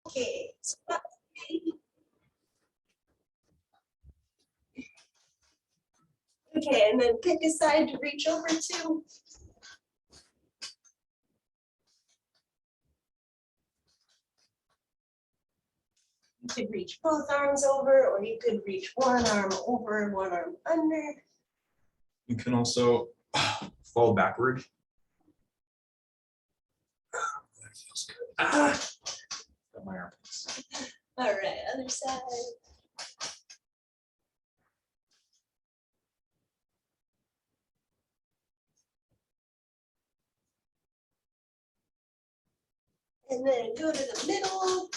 Okay. Spot three. Okay, and then pick a side to reach over to. You could reach both arms over, or you could reach one arm over and one arm under. You can also fall backward. That feels good. Got my armpits. All right, other side. And then go to the middle.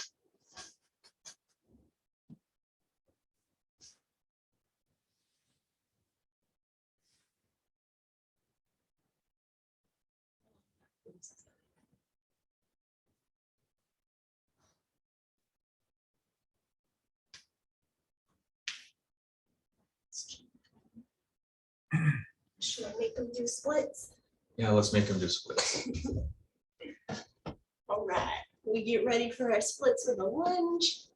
Should I make them do splits? Yeah, let's make them do splits. All right, we get ready for our splits with a lunge.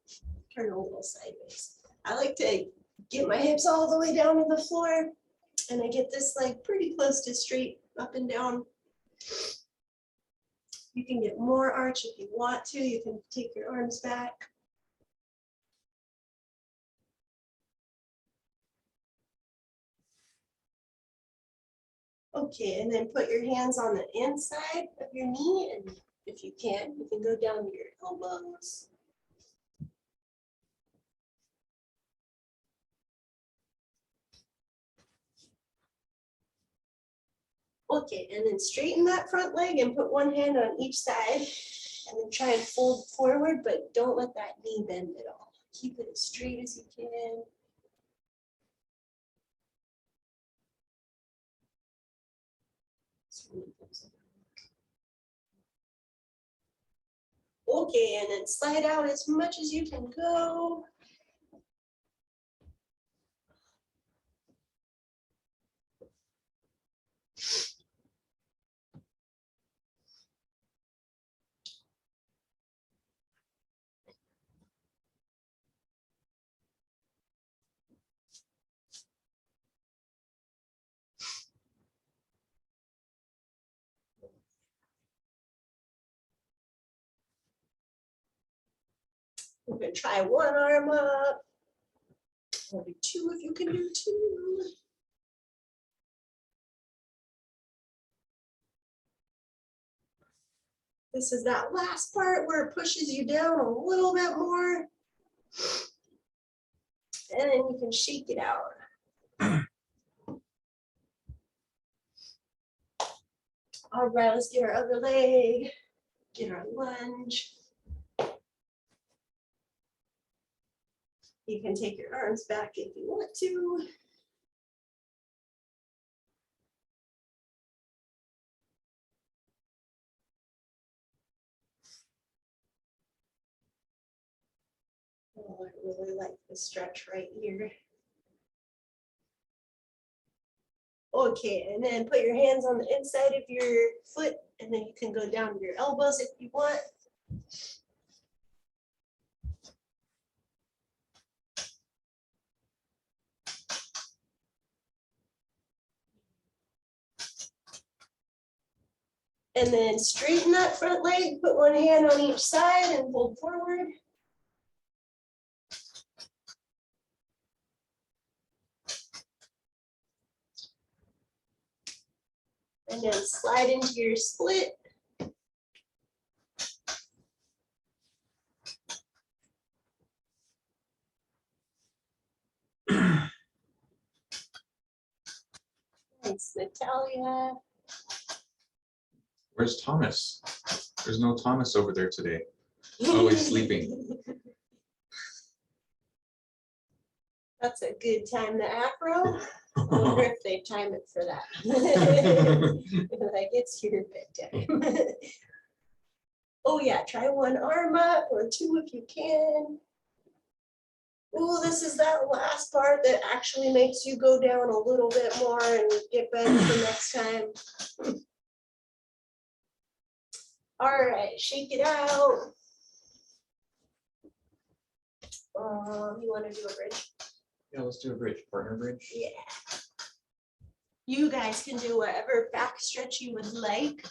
Turn a little sideways. I like to get my hips all the way down to the floor, and I get this like pretty close to straight up and down. You can get more arch if you want to. You can take your arms back. Okay, and then put your hands on the inside of your knee, and if you can go down to your elbows. Okay, and then straighten that front leg and put one hand on each side, and then try and fold forward, but don't let that knee bend at all. Keep it as straight as you can. Okay, and then slide out as much as you can go. We're gonna try one arm up. Or do two if you can do two. This is that last part where it pushes you down a little bit more. And then you can shake it out. All right, let's get our other leg, get our lunge. You can take your arms back if you want to. Oh, I really like the stretch right here. Okay, and then put your hands on the inside of your foot, and then you can go down to your elbows if you want. And then straighten that front leg, put one hand on each side and fold forward. And then slide into your split. Thanks, Natalia. Where's Thomas? There's no Thomas over there today. Oh, he's sleeping. That's a good time to acro. I wonder if they time it for that. Like it's your bedtime. Oh yeah, try one arm up or two if you can. Oh, this is that last part that actually makes you go down a little bit more and get better for next time. All right, shake it out. You want to do a bridge? Yeah, let's do a bridge, partner bridge. Yeah. You guys can do whatever back stretch you would like.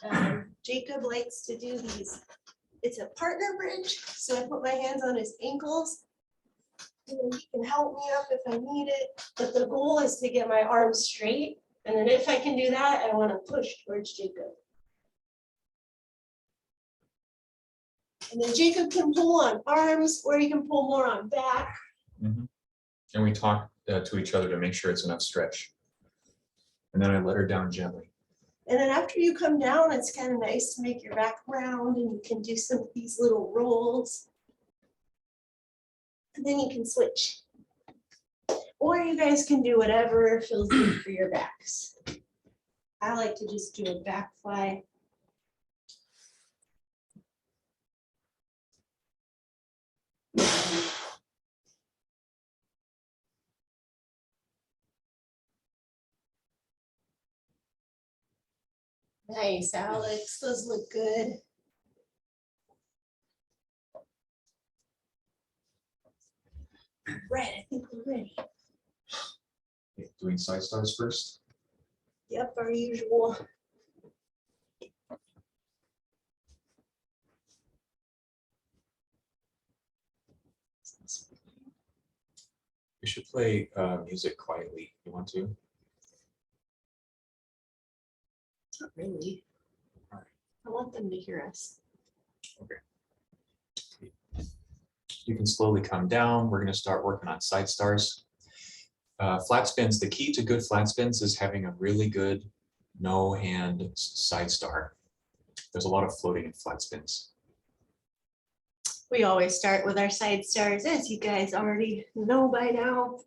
Jacob likes to do these. It's a partner bridge, so I put my hands on his ankles. And then he can help me up if I need it. But the goal is to get my arms straight. And then if I can do that, I want to push towards Jacob. And then Jacob can pull on arms, or he can pull more on back. And we talk to each other to make sure it's enough stretch. And then I let her down gently. And then after you come down, it's kind of nice to make your back round, and you can do some of these little rolls. And then you can switch. Or you guys can do whatever feels good for your backs. I like to just do a back fly. Nice, Alex. Those look good. Right, I think we're ready. Okay, doing side stars first. Yep, our usual. We should play music quietly. You want to? Not really. All right. I want them to hear us. Okay. You can slowly come down. We're going to start working on side stars. Flat spins. The key to good flat spins is having a really good no hand side star. There's a lot of floating in flat spins. We always start with our side stars, as you guys already know by now.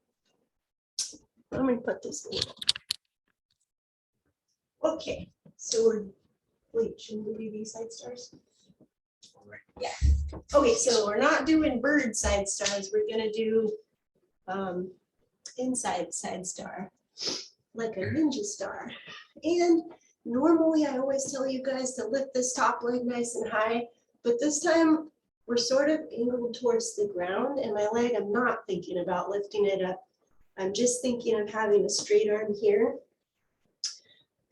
I'm gonna put this in. Okay, so wait, shouldn't we do these side stars? All right. Yeah. Okay, so we're not doing bird side stars. We're gonna do inside side star, like a ninja star. And normally I always tell you guys to lift this top leg nice and high, but this time we're sort of angled towards the ground, and my leg, I'm not thinking about lifting it up. I'm just thinking of having a straight arm here.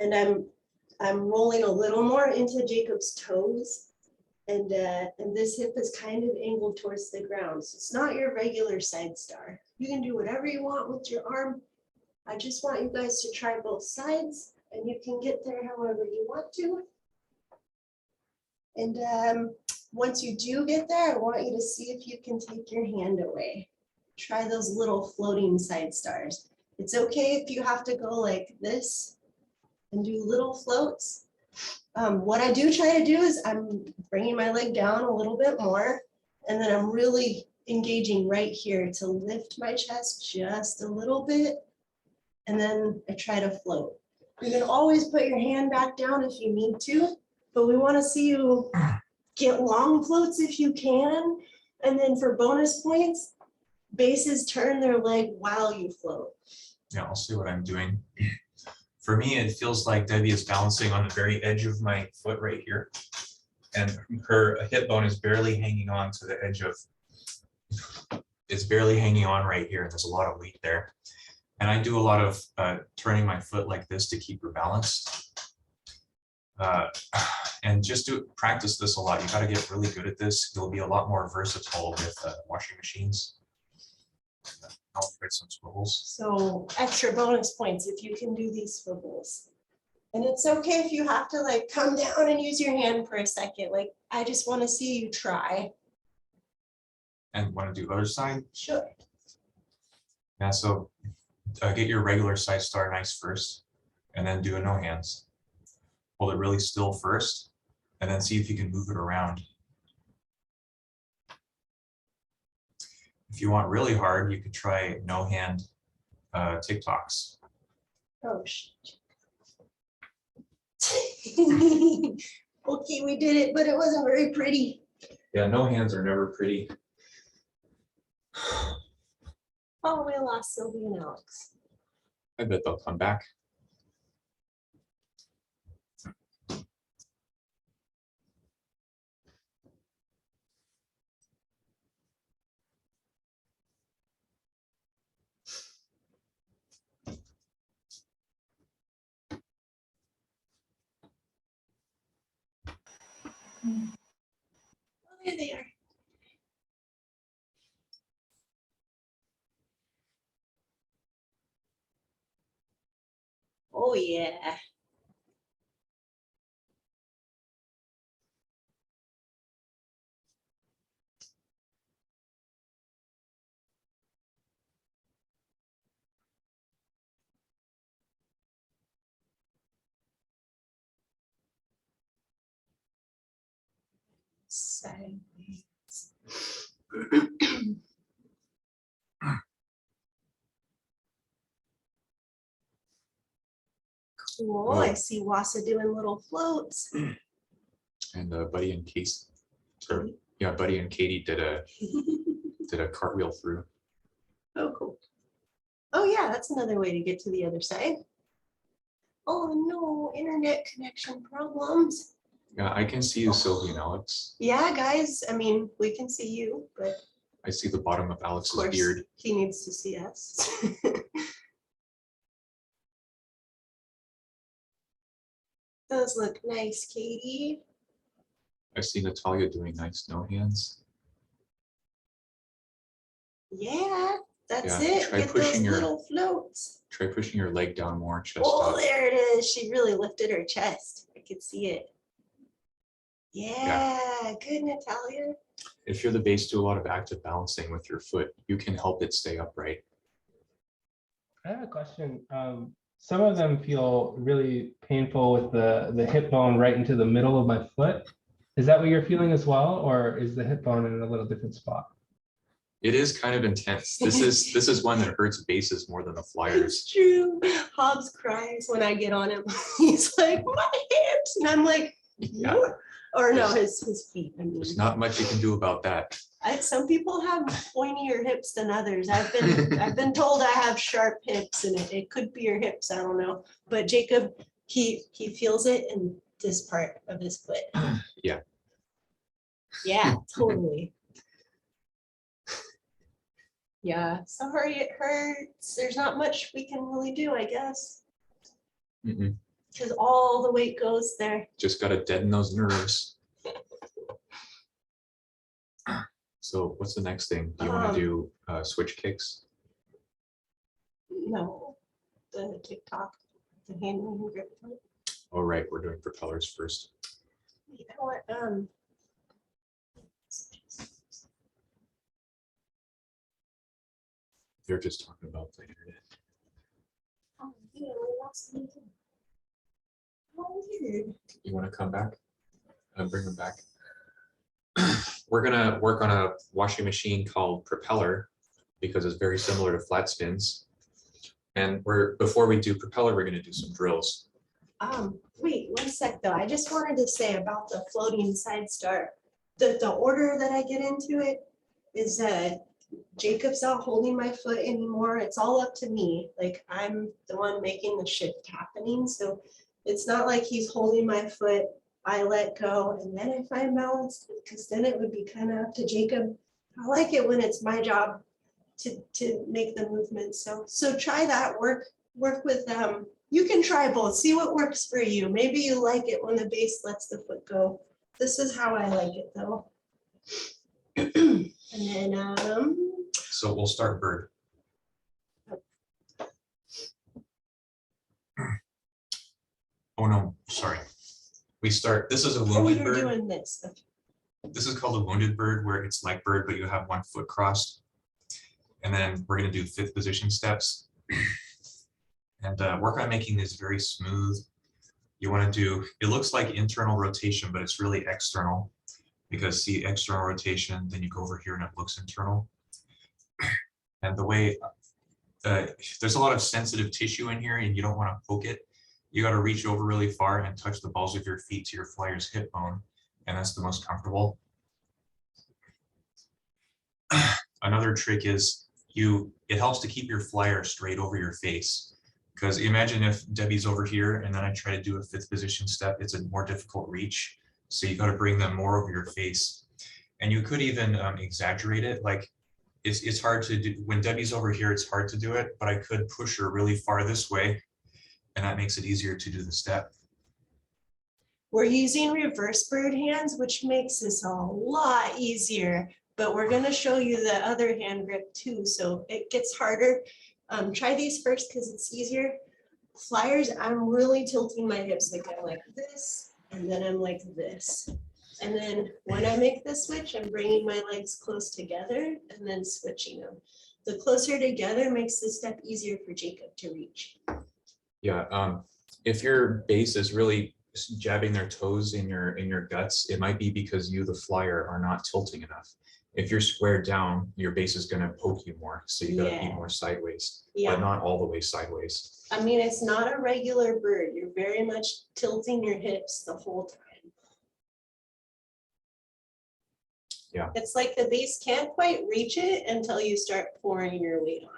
And I'm rolling a little more into Jacob's toes. And this hip is kind of angled towards the ground. So it's not your regular side star. You can do whatever you want with your arm. I just want you guys to try both sides, and you can get there however you want to. And once you do get there, I want you to see if you can take your hand away. Try those little floating side stars. It's okay if you have to go like this and do little floats. What I do try to do is I'm bringing my leg down a little bit more, and then I'm really engaging right here to lift my chest just a little bit, and then I try to float. You can always put your hand back down if you need to, but we want to see you get long floats if you can. And then for bonus points, bases turn their leg while you float. Yeah, I'll see what I'm doing. For me, it feels like Debbie is balancing on the very edge of my foot right here. And her hip bone is barely hanging on to the edge of, it's barely hanging on right here. There's a lot of weight there. And I do a lot of turning my foot like this to keep her balanced. And just practice this a lot. You got to get really good at this. You'll be a lot more versatile with washing machines. I'll create some swivels. So extra bonus points if you can do these swivels. And it's okay if you have to like come down and use your hand for a second. Like, I just want to see you try. And want to do other side? Sure. Yeah, so get your regular side star nice first, and then do a no hands. Hold it really still first, and then see if you can move it around. If you want really hard, you could try no hand TikToks. Oh, shit. Okay, we did it, but it wasn't very pretty. Yeah, no hands are never pretty. Oh, we lost Sylvie and Alex. I bet they'll come back. Oh, there they are. Oh, yeah. Sideways. Cool. I see Wasa doing little floats. And Buddy and Case, or yeah, Buddy and Katie did a cartwheel through. Oh, cool. Oh, yeah, that's another way to get to the other side. Oh, no, internet connection problems. Yeah, I can see you, Sylvie and Alex. Yeah, guys, I mean, we can see you, but I see the bottom of of Alex's course, beard. he needs to see us. Those look nice, Katie. I see Natalia doing nice no hands. Yeah, that's Yeah, it. try Get those pushing your- little floats. Try pushing your leg down more, chest Oh, up. there it is. She really lifted her chest. I could see it. Yeah, good, Natalia. If you're the base, do a lot of active balancing with your foot. You can help it stay upright. I have a question. Some of them feel really painful with the hip bone right into the middle of my foot. Is that what you're feeling as well, or is the hip bone in a little different spot? It is kind of intense. This is one that hurts bases more than the flyers. It's true. Hobbs cries when I get on him. He's like, my hips. And I'm like, Yeah, "What?" Or no, his feet. I mean, there's not much you can do about that. some people have pointier hips than others. I've been told I have sharp hips, and it could be your hips. I don't know. But Jacob, he feels it in this part of his foot. Yeah. Yeah, totally. Yeah, sorry it hurts. There's not much we can really do, I guess, Mm-mm. because all the weight goes there. Just gotta deaden those nerves. So what's the next thing? Do you want to do switch kicks? No, the TikTok, the handling and grip. All right, we're doing propellers first. You know what? They're just talking about the internet. Oh, yeah, we lost the meeting. Oh, weird. You want to come back? Bring them back. We're gonna work on a washing machine called Propeller because it's very similar to flat spins. And before we do Propeller, we're gonna do some drills. Wait, 1 sec though. I just wanted to say about the floating side start. The order that I get into it is that Jacob's not holding my foot anymore. It's all up to me. Like I'm the one making the shift happening. So it's not like he's holding my foot, I let go, and then I find balance, because then it would be kind of up to Jacob. I like it when it's my job to make the movement. So try that, work with them. You can try both, see what works for you. Maybe you like it when the base lets the foot go. This is how I like it though. And then So we'll start bird. Oh no, sorry. This is a oh, wounded you're bird. doing this. Okay. This is called a wounded bird, where it's like bird, but you have one foot crossed. And then we're gonna do 5th position steps. And work on making this very smooth. You wanna do, it looks like internal rotation, but it's really external. Because see external rotation, then you go over here and it looks internal. And the way, there's a lot of sensitive tissue in here and you don't wanna poke it. You gotta reach over really far and touch the balls of your feet to your flyer's hip bone. And that's the most comfortable. Another trick is it helps to keep your flyer straight over your face. Because imagine if Debbie's over here and then I try to do a 5th position step, it's a more difficult reach. So you got to bring them more over your face. And you could even exaggerate it. Like it's hard to do, when Debbie's over here, it's hard to do it, but I could push her really far this way and that makes it easier to do the step. We're using reverse bird hands, which makes this a lot easier, but we're gonna show you the other hand grip too, so it gets harder. Try these first because it's easier. Flyers, I'm really tilting my hips like I'm like this, and then I'm like this. And then when I make the switch, I'm bringing my legs close together and then switching them. The closer together makes the step easier for Jacob to reach. Yeah, if your base is really jabbing their toes in your guts, it might be because you, the flyer, are not tilting enough. If you're squared down, your base is going to poke you more, so you got to be more sideways, but Yeah, not all the way sideways. I mean, it's not a regular bird. You're very much tilting your hips the whole time. Yeah. It's like the base can't quite reach it until you start pouring your weight on.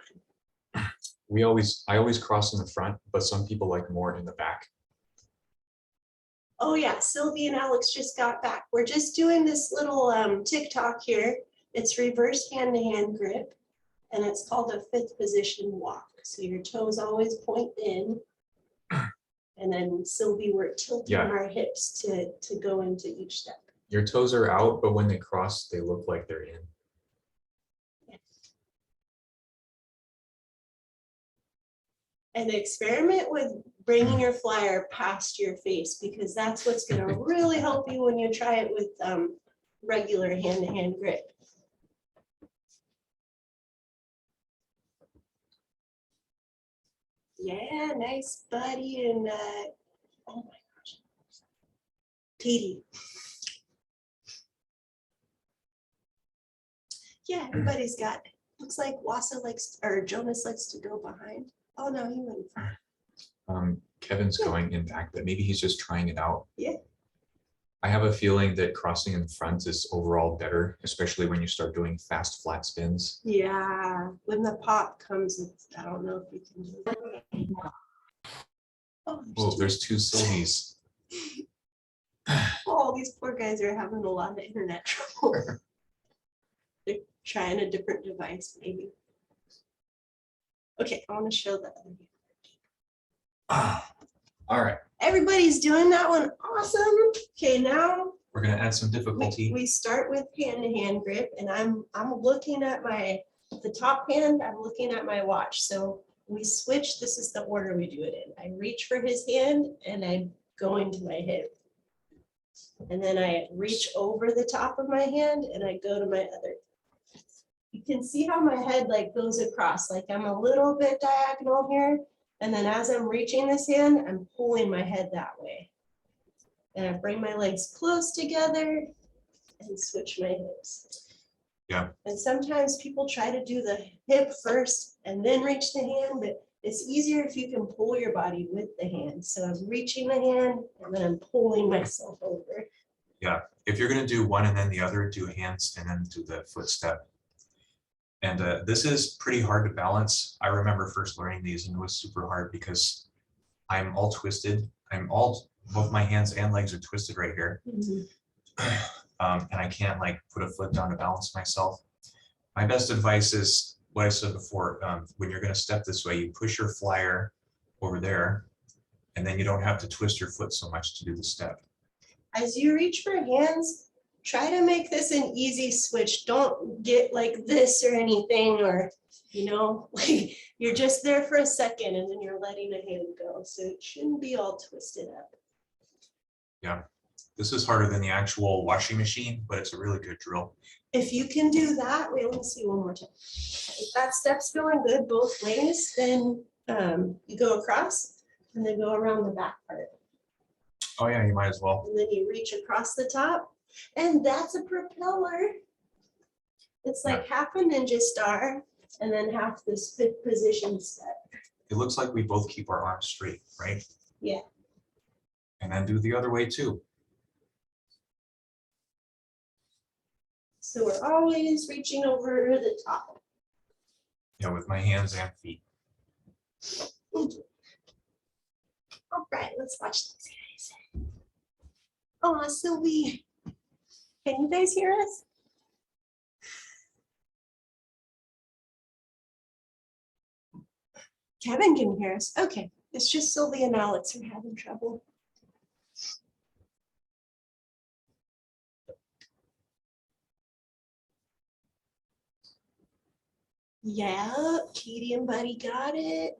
I always cross in the front, but some people like more in the back. Oh yeah, Sylvie and Alex just got back. We're just doing this little TikTok here. It's reverse hand-to-hand grip, and it's called a fifth position walk. So your toes always point in, and then Sylvie, we're tilting our hips to go into each step. Your toes are out, but when they cross, they look like they're in. And experiment with bringing your flyer past your face, because that's what's going to really help you when you try it with regular hand-to-hand grip. Yeah, nice, buddy. And oh my gosh, Katie. Yeah, everybody's got, looks like Wassa likes, or Jonas likes to go behind. Oh no, he went front. Kevin's going in back, but maybe he's just trying it out. Yeah. I have a feeling that crossing in front is overall better, especially when you start doing fast flat spins. Yeah, when the pop comes, it's, I don't know if you can do it. Oh, There's two Sylvies. Oh, these poor guys are having a lot of internet trouble. They're trying a different device, maybe. Okay, I want to show the other. All right. Everybody's doing that one. Awesome. Okay, now We're going to add some difficulty. we start with hand-to-hand grip, and I'm looking at the top hand, I'm looking at my watch. So we switch. This is the order we do it in. I reach for his hand and I go into my hip. And then I reach over the top of my hand and I go to my other. You can see how my head like goes across, like I'm a little bit diagonal here. And then as I'm reaching this hand, I'm pulling my head that way. And I bring my legs close together and switch my hips. Yeah. And sometimes people try to do the hip first and then reach the hand, but it's easier if you can pull your body with the hand. So I'm reaching the hand and then I'm pulling myself over. Yeah. If you're going to do one and then the other, do hands and then do the foot step. And this is pretty hard to balance. I remember first learning these and it was super hard because I'm all twisted. Both my hands and legs are twisted right here. Mm-hmm. And I can't like put a foot down to balance myself. My best advice is what I said before. When you're going to step this way, you push your flyer over there and then you don't have to twist your foot so much to do the step. As you reach for hands, try to make this an easy switch. Don't get like this or anything, or, like you're just there for a second and then you're letting a hand go. So it shouldn't be all twisted up. Yeah, this is harder than the actual washing machine, but it's a really good drill. If you can do that, wait, let me see one more time. If that step's going good both ways, then you go across and then go around the back part. Oh yeah, you might as well. And then you reach across the top, and that's a propeller. It's like half a ninja star and then half this fifth position step. It looks like we both keep our arms straight, right? Yeah. And then do the other way too. So we're always reaching over the top. Yeah, with my hands and feet. All right, let's watch these guys. Oh, Sylvie, can you guys hear us? Kevin can hear us. Okay, it's just Sylvie and Alex are having trouble. Yeah, Katie and Buddy got it.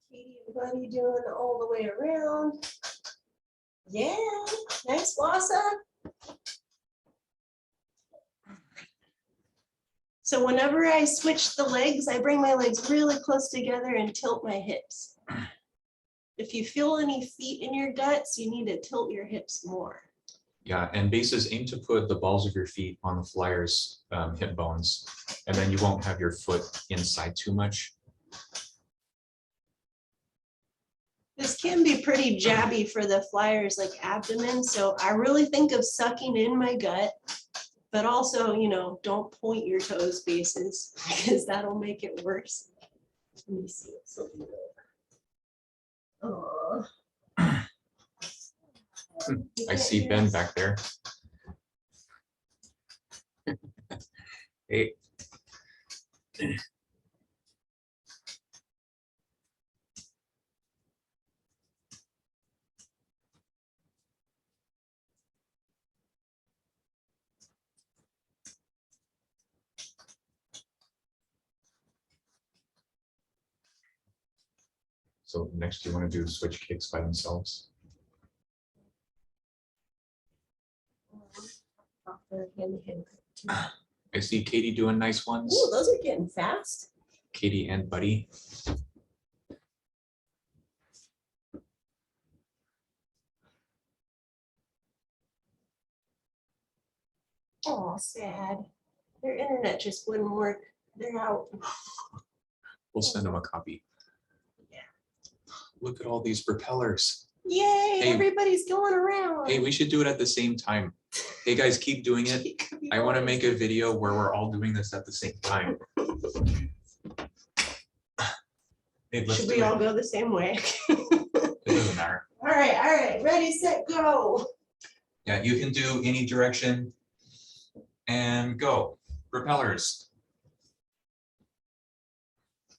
Katie and Buddy doing all the way around. Yeah, nice Wassa. So whenever I switch the legs, I bring my legs really close together and tilt my hips. If you feel any feet in your guts, you need to tilt your hips more. Yeah, and bases, aim to put the balls of your feet on the flyer's hip bones, and then you won't have your foot inside too much. This can be pretty jabby for the flyer's like abdomen, so I really think of sucking in my gut, but also, you know, don't point your toes bases because that'll make it worse. Let me see. Oh. I see Ben back there. Hey. So next you want to do switch kicks by themselves. I see Katie doing nice ones. Ooh, those are getting fast. Katie and Buddy. Oh, sad. Their internet just wouldn't work. They're out. We'll send them a copy. Yeah. Look at all these propellers. Yay, Hey. everybody's going around. Hey, we should do it at the same time. Hey guys, keep doing it. I want to make a video where we're all doing this at the same time. Hey, let's Should do we it. all go the same way? It doesn't matter. All right, ready, set, go. Yeah, you can do any direction and go. Propellers.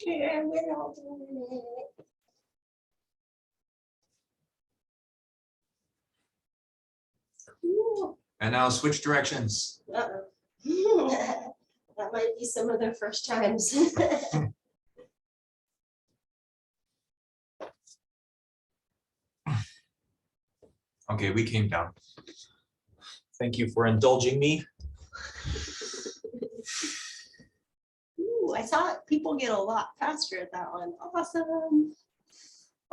Yeah, we're all doing it. Cool. And now switch directions. Uh-oh. That might be some of their first times. Okay, we came down. Thank you for indulging me. Ooh, I thought people get a lot faster at that one. Awesome.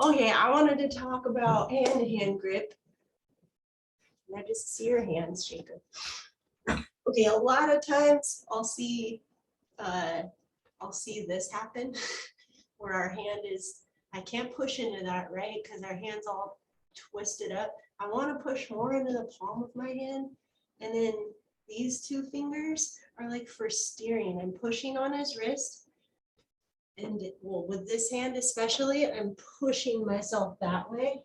Okay, I wanted to talk about hand-to-hand grip. Can I just see your hands, Jacob? Okay, a lot of times I'll see this happen where our hand is, I can't push into that, right? Because our hand's all twisted up. I want to push more into the palm of my hand. And then these two fingers are like for steering. I'm pushing on his wrist. And well, with this hand especially, I'm pushing myself that way.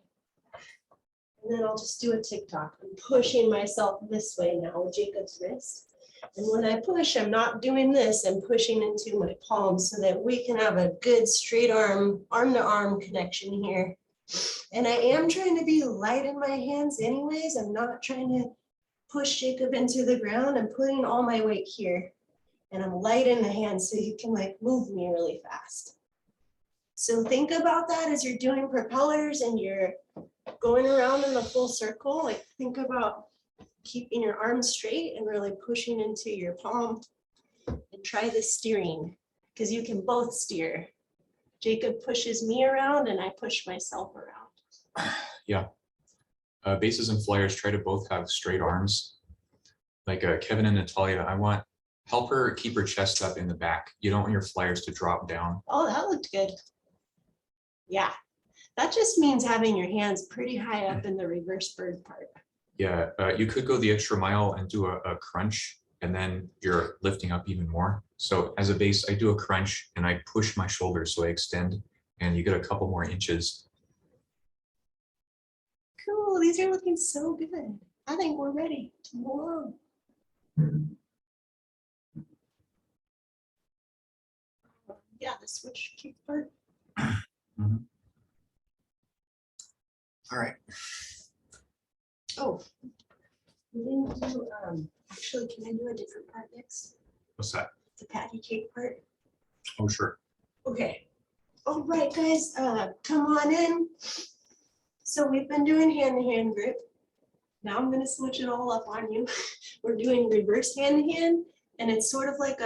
And then I'll just do a TikTok. I'm pushing myself this way now with Jacob's wrist. And when I push, I'm not doing this. I'm pushing into my palm so that we can have a good straight arm-to-arm connection here. And I am trying to be light in my hands anyways. I'm not trying to push Jacob into the ground. I'm putting all my weight here. And I'm light in the hands so he can like move me really fast. So think about that as you're doing propellers and you're going around in the full circle. Like think about keeping your arms straight and really pushing into your palm. And try the steering because you can both steer. Jacob pushes me around and I push myself around. Yeah. Bases and flyers try to both have straight arms. Like Kevin and Natalia, I want help her keep her chest up in the back. You don't want your flyers to drop down. Oh, that looked good. Yeah, that just means having your hands pretty high up in the reverse bird part. Yeah, you could go the extra mile and do a crunch, and then you're lifting up even more. So as a base, I do a crunch and I push my shoulders so I extend, and you get a couple more inches. Cool, these are looking so good. I think we're ready to move on. Yeah, the switch kick part. Mhm. All right. Oh, we didn't do, actually, can I do a different part next? What's that? The patty cake part? Oh, sure. Okay. All right, guys, come on in. So we've been doing hand-to-hand grip. Now I'm gonna switch it all up on you. We're doing reverse hand-to-hand, and it's sort of like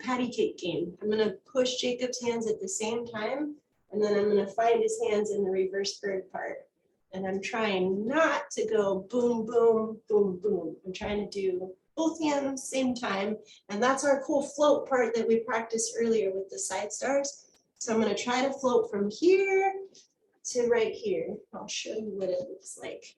patty cake game. I'm gonna push Jacob's hands at the same time, and then I'm gonna find his hands in the reverse bird part. And I'm trying not to go boom, boom, boom, boom. I'm trying to do both hands same time. And that's our cool float part that we practiced earlier with the side stars. So I'm gonna try to float from here to right here. I'll show you what it looks like.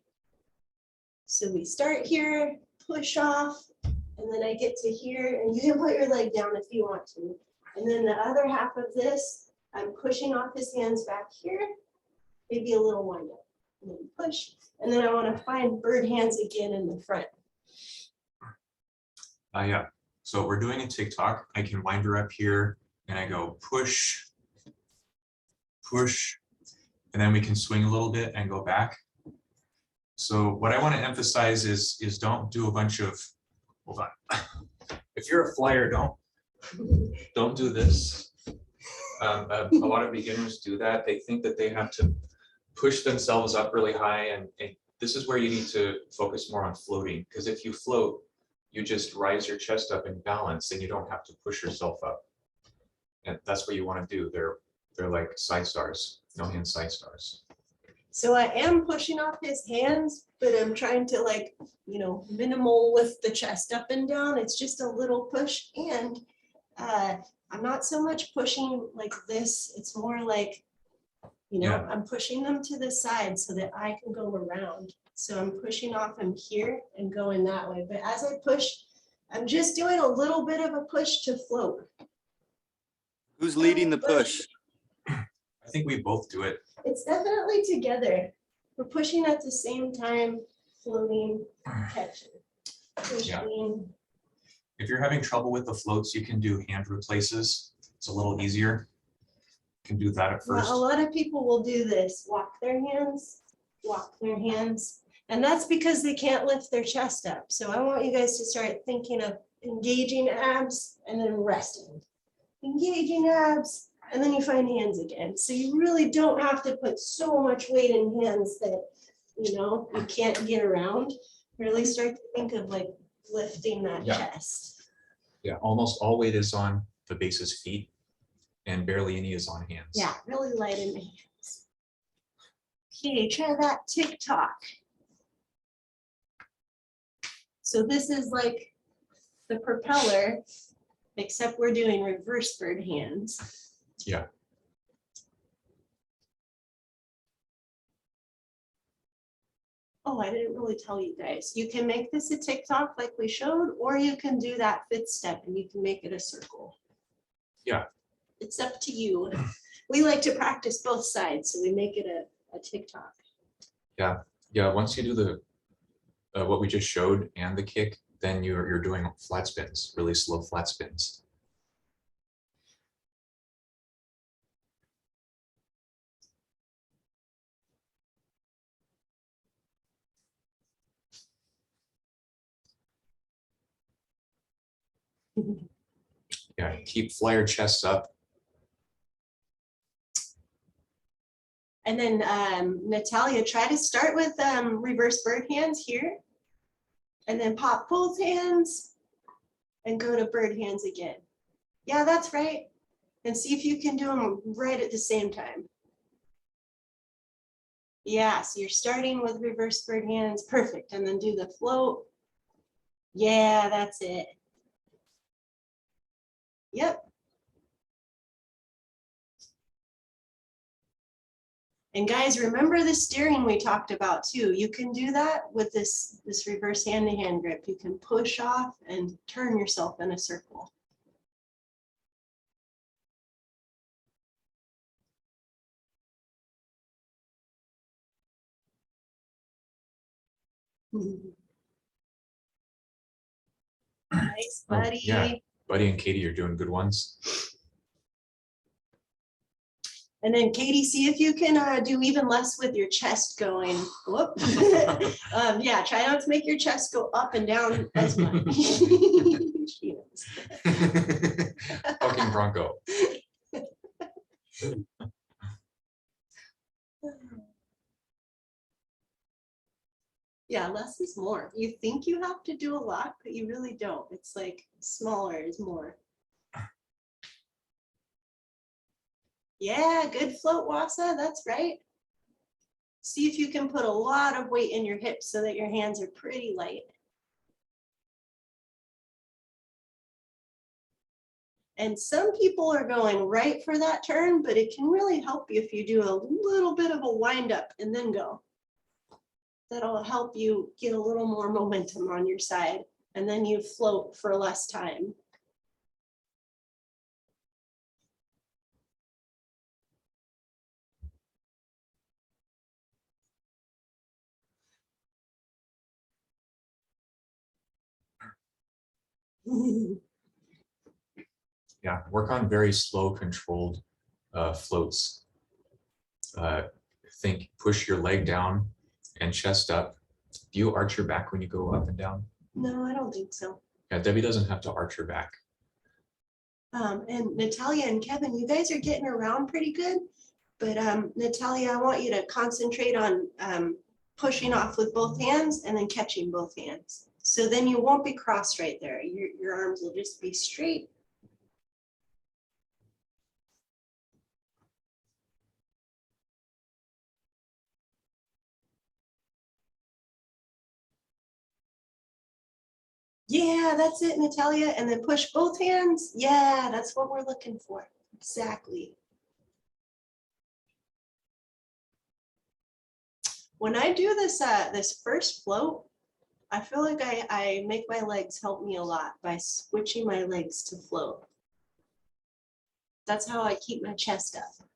So we start here, push off, and then I get to here, and you can put your leg down if you want to. And then the other half of this, I'm pushing off his hands back here, maybe a little wind up, and then push. And then I want to find bird hands again in the front. Yeah. So we're doing a TikTok. I can wind her up here, and I go push, push, and then we can swing a little bit and go back. So what I want to emphasize is don't do a bunch of, hold on. If you're a flyer, don't do this. A lot of beginners do that. They think that they have to push themselves up really high, and this is where you need to focus more on floating, because if you float, you just rise your chest up in balance and you don't have to push yourself up. And that's what you want to do. They're like side stars, no hand side stars. So I am pushing off his hands, but I'm trying to minimal lift the chest up and down. It's just a little push. And I'm not so much pushing like this. It's more like, Yeah. I'm pushing them to the side so that I can go around. So I'm pushing off him here and going that way. But as I push, I'm just doing a little bit of a push to float. Who's leading the push? I think we both do it. It's definitely together. We're pushing at the same time, floating, catching, pushing. If you're having trouble with the floats, you can do hand replaces. It's a little easier. You can do that at first. Well, a lot of people will do this, walk their hands, and that's because they can't lift their chest up. So I want you guys to start thinking of engaging abs and then resting. Engaging abs, and then you find hands again. So you really don't have to put so much weight in hands that, you can't get around. Really start to think of like lifting that chest. Yeah, almost all weight is on the base's feet and barely any is on hands. Yeah, really light in the hands. Okay, try that TikTok. So this is like the propeller, except we're doing reverse bird hands. Yeah. Oh, I didn't really tell you guys. You can make this a TikTok like we showed, or you can do that fifth step and you can make it a circle. Yeah. It's up to you. We like to practice both sides, so we make it a TikTok. Yeah. Yeah. Once you do the what we just showed and the kick, then you're doing flat spins, really slow flat spins. Yeah, keep flyer chests up. And then Natalia, try to start with reverse bird hands here. And then pop both hands and go to bird hands again. Yeah, that's right. And see if you can do them right at the same time. Yeah, so you're starting with reverse bird hands. Perfect. And then do the float. Yeah, that's it. Yep. And guys, remember the steering we talked about too. You can do that with this reverse hand-to-hand grip. You can push off and turn yourself in a circle. Nice, Oh, buddy. yeah. Buddy and Katie are doing good ones. And then Katie, see if you can do even less with your chest going. Whoop. Yeah, try not to make your chest go up and down as much. She knows. Fucking Bronco. Yeah, less is more. You think you have to do a lot, but you really don't. It's like smaller is more. Yeah, good float, Wasa. That's right. See if you can put a lot of weight in your hips so that your hands are pretty light. And some people are going right for that turn, but it can really help you if you do a little bit of a wind up and then go. That'll help you get a little more momentum on your side, and then you float for less time. Yeah, work on very slow, controlled floats. Think, push your leg down and chest up. Do you arch your back when you go up and down? No, I don't think so. Yeah, Debbie doesn't have to arch her back. And Natalia and Kevin, you guys are getting around pretty good, but Natalia, I want you to concentrate on pushing off with both hands and then catching both hands. So then you won't be crossed right there. Your arms will just be straight. Yeah, that's it, Natalia. And then push both hands. Yeah, that's what we're looking for. Exactly. When I do this this first float, I feel like I make my legs help me a lot by switching my legs to float. That's how I keep my chest up.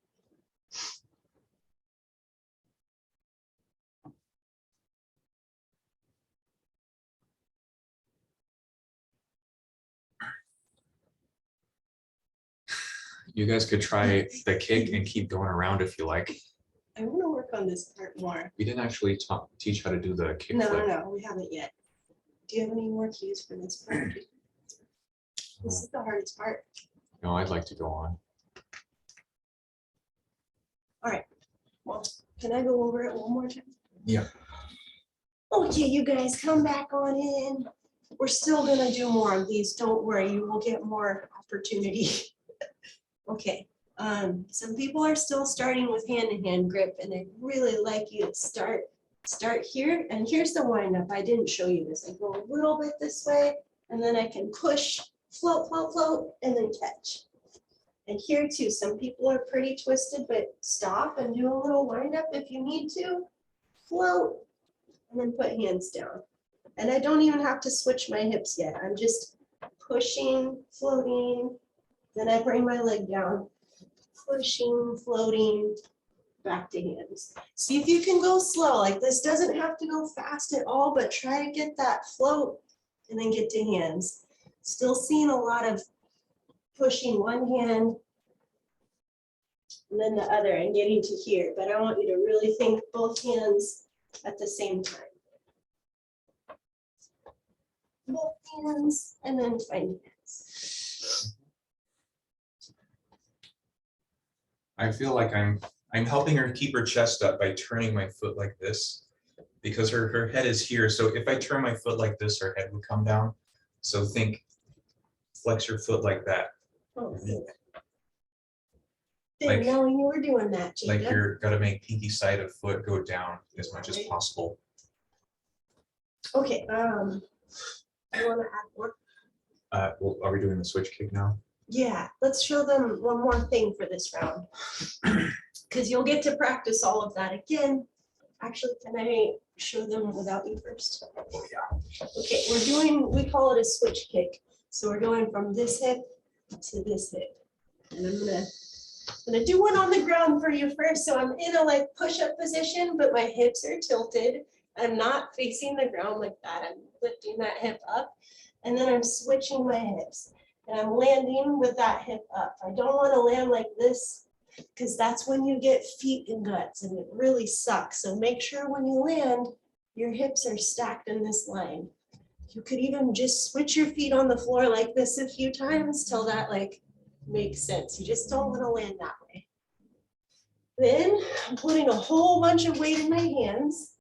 You guys could try the kick and keep going around if you like. I want to work on this part more. We didn't actually teach how to do the kick No, flip. no, we haven't yet. Do you have any more cues for this part? This is the hardest part. No, I'd like to go on. All right. Well, can I go over it one more time? Yeah. Okay, you guys come back on in. We're still gonna do more of these. Don't worry, you will get more opportunity. Okay, some people are still starting with hand-to-hand grip, and I'd really like you to start here. And here's the wind-up. I didn't show you this. I go a little bit this way, and then I can push, float, float, float, and then catch. And here too, some people are pretty twisted, but stop and do a little wind-up if you need to. Float, and then put hands down. And I don't even have to switch my hips yet. I'm just pushing, floating, then I bring my leg down, pushing, floating, back to hands. See if you can go slow. Like this doesn't have to go fast at all, but try to get that float and then get to hands. Still seeing a lot of pushing one hand and then the other and getting to here. But I want you to really think both hands at the same time. Both hands and then find hands. I feel like I'm helping her keep her chest up by turning my foot like this, because her head is here. So if I turn my foot like this, her head would come down. So think, flex your foot like that. Oh, Like- didn't know you were doing that, Like Jacob. you're gotta make pinky side of foot go down as much as possible. Okay, I want to add more. Well, are we doing the switch kick now? Yeah, let's show them one more thing for this round. Because you'll get to practice all of that again. Actually, can I show them without you first? Oh, yeah. Okay, we're doing, we call it a switch kick. So we're going from this hip to this hip. And I'm gonna do one on the ground for you first. So I'm in a like push-up position, but my hips are tilted. I'm not facing the ground like that. I'm lifting that hip up. And then I'm switching my hips. And I'm landing with that hip up. I don't want to land like this because that's when you get feet and guts and it really sucks. So make sure when you land, your hips are stacked in this line. You could even just switch your feet on the floor like this a few times till that like makes sense. You just don't want to land that way. Then I'm putting a whole bunch of weight in my hands.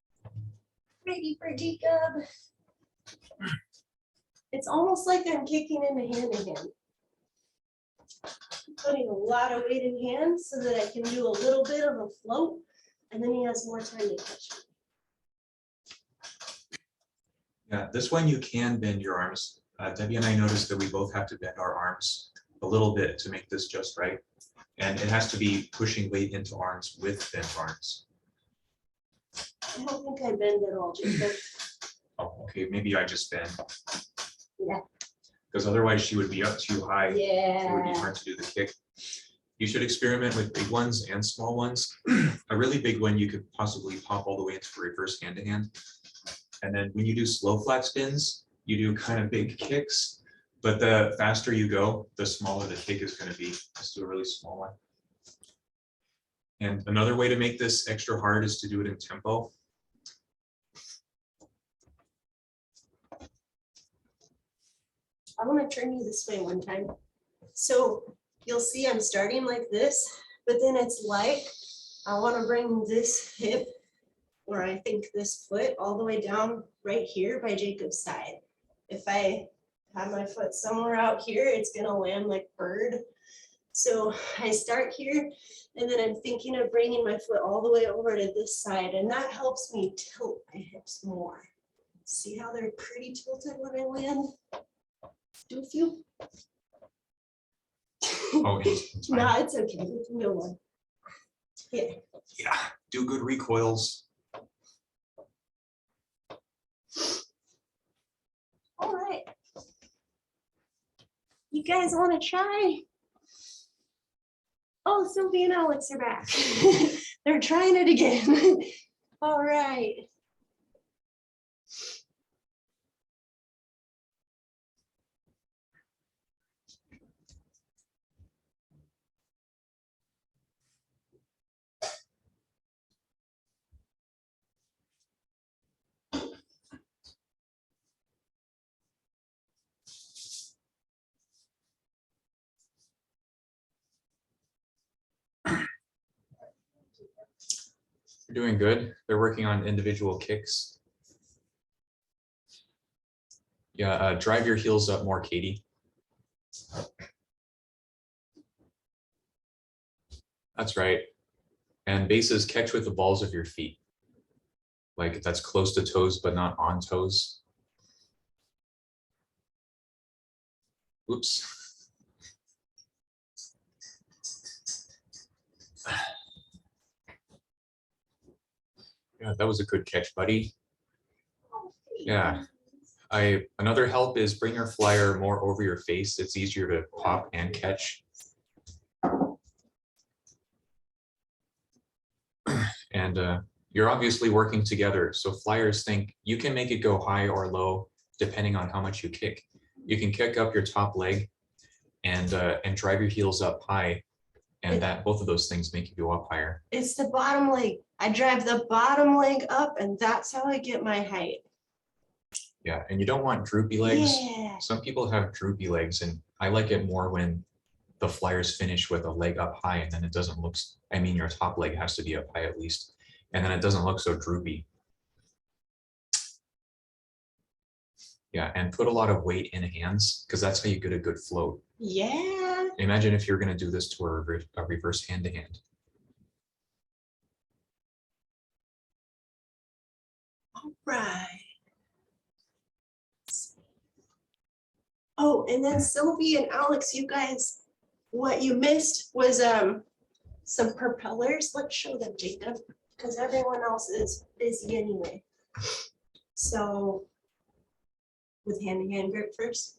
Ready for Jacob. It's almost like I'm kicking in the hand again. Putting a lot of weight in hands so that I can do a little bit of a float, and then he has more time to catch me. Yeah, this one you can bend your arms. Debbie and I noticed that we both have to bend our arms a little bit to make this just right. And it has to be pushing weight into arms with bent arms. I don't think I bend at all, Jacob. Oh, okay, maybe I just bend. Yeah. Because otherwise she would be up too high. It would be Yeah. hard to do the kick. You should experiment with big ones and small ones. A really big one you could possibly pop all the way into reverse hand-to-hand. And then when you do slow flat spins, you do kind of big kicks, but the faster you go, the smaller the kick is going to be. Let's do a really small one. And another way to make this extra hard is to do it in tempo. I want to turn you this way one time. So you'll see I'm starting like this, but then it's like I want to bring this hip, or I think this foot, all the way down right here by Jacob's side. If I have my foot somewhere out here, it's going to land like bird. So I start here, and then I'm thinking of bringing my foot all the way over to this side, and that helps me tilt my hips more. See how they're pretty tilted when I land? Do a few. Oh, it's fine. No, it's okay. We can go one. Yeah. Yeah, do good recoils. All right. You guys want to try? Oh, Sylvia and Alex are back. They're trying it again. All right. You're doing good. They're working on individual kicks. Yeah, drive your heels up more, Katie. That's right. And bases, catch with the balls of your feet. Like that's close to toes, but not on toes. Oops. Yeah, that was a good catch, buddy. Yeah. Another help is bring your flyer more over your face. It's easier to pop and catch. And you're obviously working together. So flyers think you can make it go high or low depending on how much you kick. You can kick up your top leg and drive your heels up high, and that both of those things make you go up higher. It's the bottom leg. I drive the bottom leg up, and that's how I get my height. Yeah, and you don't want droopy legs. Yeah. Some people have droopy legs, and I like it more when the flyers finish with a leg up high, and then it doesn't look, I mean, your top leg has to be up high at least, and then it doesn't look so droopy. Yeah, and put a lot of weight in hands, because that's how you get a good float. Yeah. Imagine if you're going to do this to a reverse hand-to-hand. All right. Oh, and then Sylvie and Alex, you guys, what you missed was some propellers. Let's show them, Jacob, because everyone else is busy anyway. So with hand-to-hand grip first.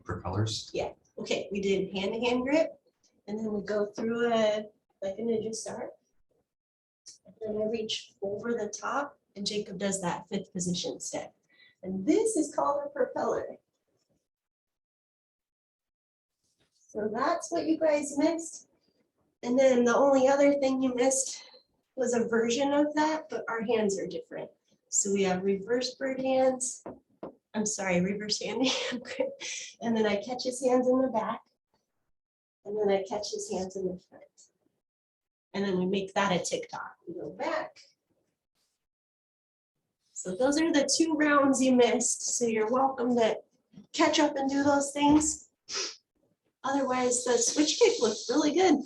Propellers. Okay, we did hand-to-hand grip, and then we go through like a ninja start. And then I reach over the top, and Jacob does that 5th position step. And this is called a propeller. So that's what you guys missed. And then the only other thing you missed was a version of that, but our hands are different. So we have reverse bird hands. I'm sorry, reverse hand. And then I catch his hands in the back. And then I catch his hands in the front. And then we make that a TikTok. We go back. So those are the 2 rounds you missed. So you're welcome to catch up and do those things. Otherwise, the switch kick looks really good.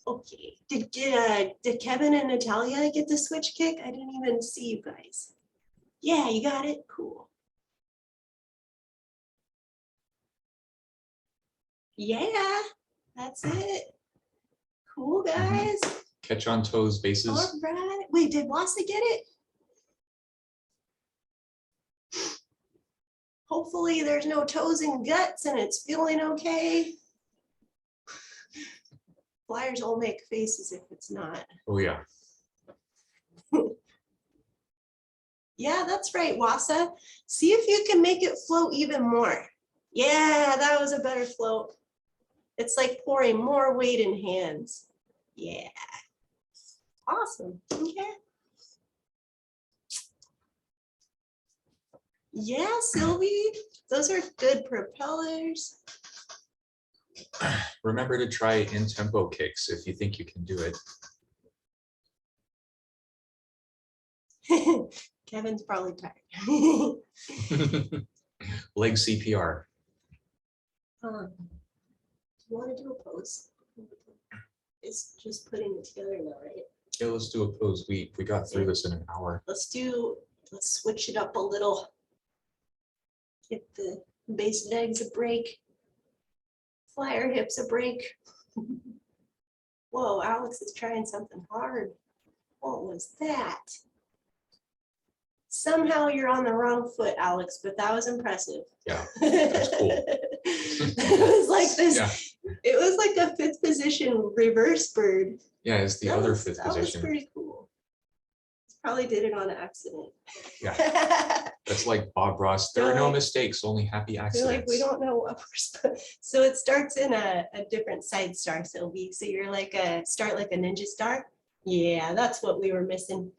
Okay, did Kevin and Natalia get the switch kick? I didn't even see you guys. Yeah, you got it, cool. Yeah, that's it. Cool, guys. Catch on toes bases. All right, wait, did Wassa get it? Hopefully there's no toes and guts and it's feeling okay. Flyers all make faces if it's not. Oh yeah. Yeah, that's right, Wassa. See if you can make it float even more. Yeah, that was a better float. It's like pouring more weight in hands. Yeah. Awesome. Okay. Yeah, Sylvie, those are good propellers. Remember to try in-tempo kicks if you think you can do it. Kevin's probably tired. Leg CPR. You want to do a pose? It's just putting it together now, right? Yeah, let's do a pose. We got through this in an hour. Let's switch it up a little. Give the base legs a break. Flyer hips a break. Whoa, Alex is trying something hard. What was that? Somehow you're on the wrong foot, Alex, but that was impressive. Yeah, that's cool. It was like this. Yeah. It was like a 5th position reverse bird. Yeah, it's the other 5th That was position. pretty cool. Probably did it on accident. Yeah. That's like Bob Ross. There are no Like- mistakes, only happy They're accidents. like, we don't know what we're supposed. So it starts in a different side star, Sylvie. So you're like start like a ninja star. Yeah, that's what we were missing.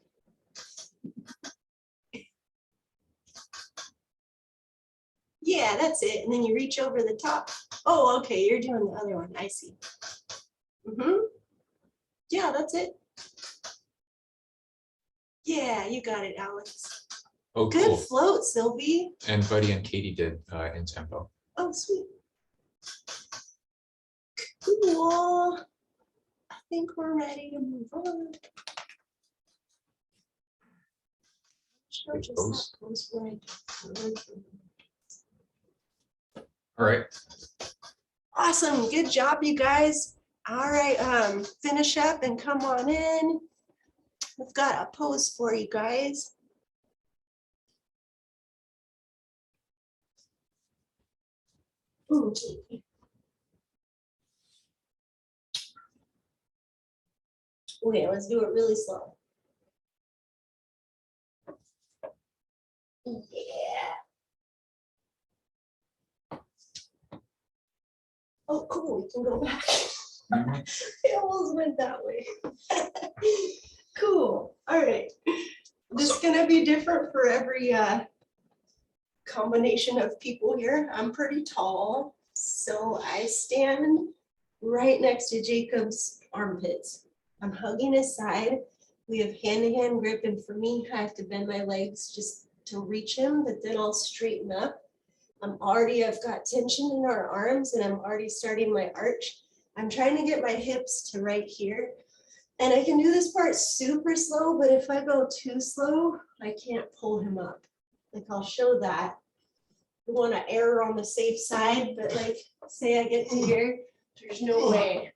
Yeah, that's it. And then you reach over the top. Oh, okay, you're doing the other one. I see. Yeah, that's it. Yeah, you got it, Alex. Oh, Good cool. float, Sylvie. And Buddy and Katie did in tempo. Oh, sweet. Cool. I think we're ready to move on. Show Good just pose. that pose where All right. Awesome. Good job, you guys. All right, finish up and come on in. We've got a pose for you guys. Ooh, gee. Okay, let's do it really slow. Yeah. Oh, cool, we can go back. It almost went that way. Cool, all right. This is gonna be different for every combination of people here. I'm pretty tall, so I stand right next to Jacob's armpits. I'm hugging his side. We have hand-to-hand grip, and for me, I have to bend my legs just to reach him, but then I'll straighten up. I've got tension in our arms, and I'm already starting my arch. I'm trying to get my hips to right here. And I can do this part super slow, but if I go too slow, I can't pull him up. like I'll show that. We want to err on the safe side, but like, say I get to here, there's no way.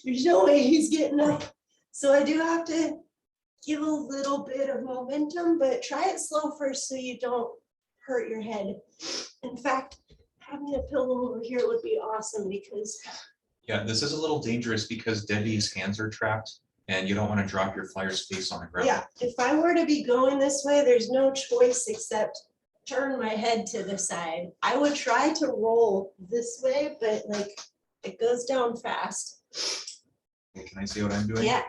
There's no way he's getting up. So I do have to give a little bit of momentum, but try it slow first so you don't hurt your head. In fact, having a pillow over here would be awesome because Yeah, this is a little dangerous because Debbie's hands are trapped and you don't want to drop your flyer's face on the ground. yeah, if I were to be going this way, there's no choice except turn my head to the side. I would try to roll this way, but like it goes down fast. Okay, can I see what I'm doing? Yeah,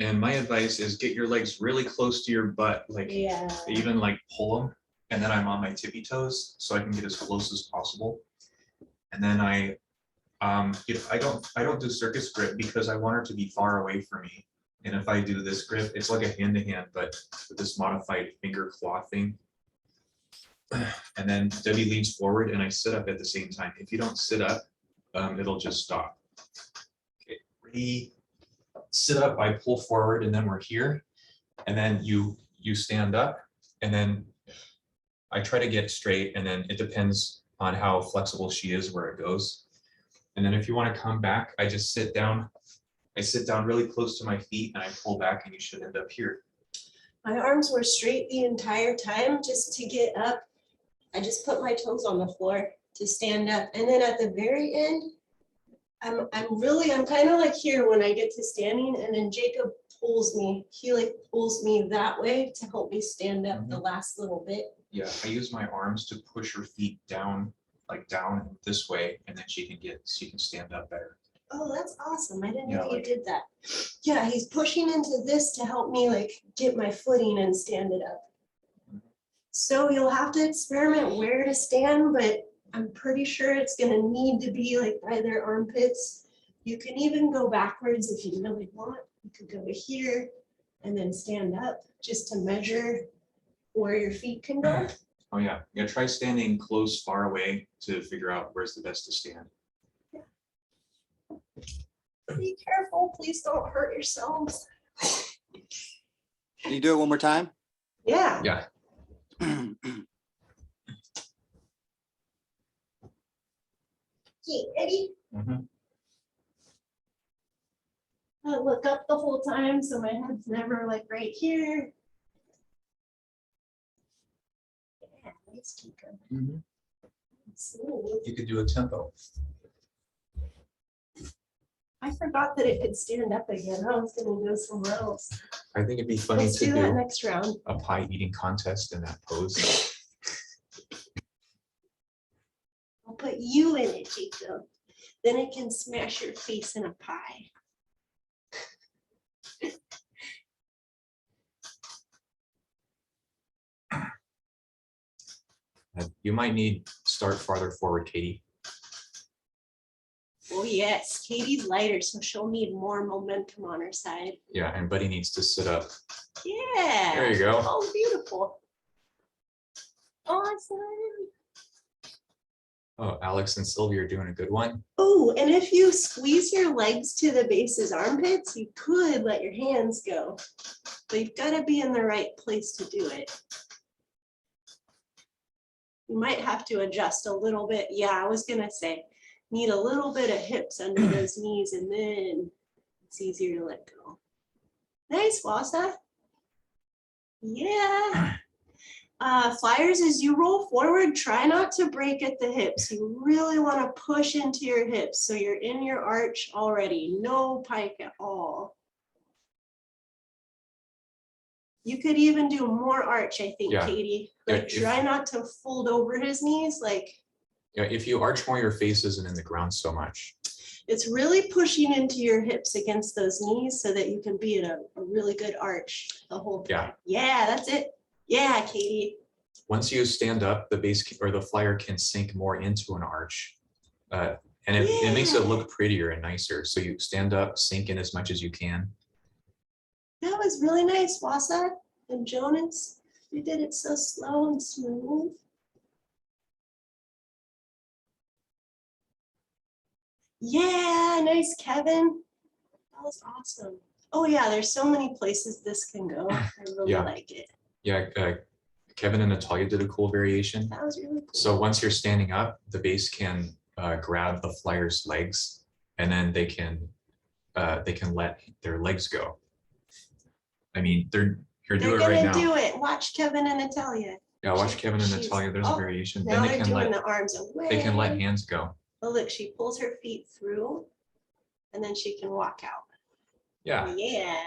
And my advice is get your legs really close to your butt, like yeah. even like pull them. And then I'm on my tippy toes so I can get as close as possible. And then I don't do circus grip because I want her to be far away from me. And if I do this grip, it's like a hand-to-hand, but with this modified finger claw thing. And then Debbie leans forward and I sit up at the same time. If you don't sit up, it'll just stop. Okay, ready, sit up, I pull forward and then we're here. And then you stand up and then I try to get straight and then it depends on how flexible she is where it goes. And then if you want to come back, I just sit down. I sit down really close to my feet and I pull back and you should end up here. My arms were straight the entire time just to get up. I just put my toes on the floor to stand up. And then at the very end, I'm kind of like here when I get to standing and then Jacob pulls me. He like pulls me that way to help me stand up the last little bit. Yeah, I use my arms to push her feet down, like down this way, and then she can stand up better. Oh, that's awesome. I didn't Yeah, know you like- did that. Yeah, he's pushing into this to help me like get my footing and stand it up. So you'll have to experiment where to stand, but I'm pretty sure it's gonna need to be like by their armpits. You can even go backwards if you really want. You could go to here and then stand up just to measure where your feet can go. Oh yeah, yeah. Try standing close, far away to figure out where's the best to stand. Be careful, please don't hurt yourselves. Can you do it one more time? Yeah. Yeah. Okay, ready? Mhm. I look up the whole time, so my head's never like right here. Yeah, nice, Chica. Smooth. You could do a tempo. I forgot that it could stand up again. I was gonna go somewhere else. I think it'd be funny Let's to do that do next round. a pie eating contest in that pose. I'll put you in it, Jacob. Then it can smash your face in a pie. You might need start farther forward, Katie. Oh yes, Katie's lighter, so she'll need more momentum on her side. Yeah, and Buddy needs to sit up. Yeah. There you go. Oh, beautiful. Awesome. Oh, Alex and Sylvia are doing a good one. Oh, and if you squeeze your legs to the base's armpits, you could let your hands go. But you've got to be in the right place to do it. You might have to adjust a little bit. Yeah, I was going to say, need a little bit of hips under those knees, and then it's easier to let go. Nice, Wasa. Yeah. Flyers, as you roll forward, try not to break at the hips. You really want to push into your hips so you're in your arch already. No pike at all. You could even do more arch, I think, Yeah. Katie. Yeah, Like try not to fold over his knees. Like Yeah, if you arch more, your face isn't in the ground so much. it's really pushing into your hips against those knees so that you can be in a really good arch the whole time. Yeah, that's it. Yeah, Katie. Once you stand up, the base or the flyer can sink more into an arch. And it makes it look prettier and nicer. So you stand up, sink in as much as you can. That was really nice, Wasa and Jonas. You did it so slow and smooth. Yeah, nice, Kevin. That was awesome. Oh yeah, there's so many places this can go. I really Yeah. like it. Yeah, Kevin and Natalia did a cool variation. That was really cool. So once you're standing up, the base can grab the flyer's legs, and then they can let their legs go. I mean, they're here, do They're it right gonna do now. it. Watch Kevin and Natalia. Yeah, watch She- Kevin and she's- Natalia. There's a oh, variation. Now Then they they're can doing let the arms away. they can let hands go. Oh, look, she pulls her feet through and then she can walk out. Yeah. Yeah.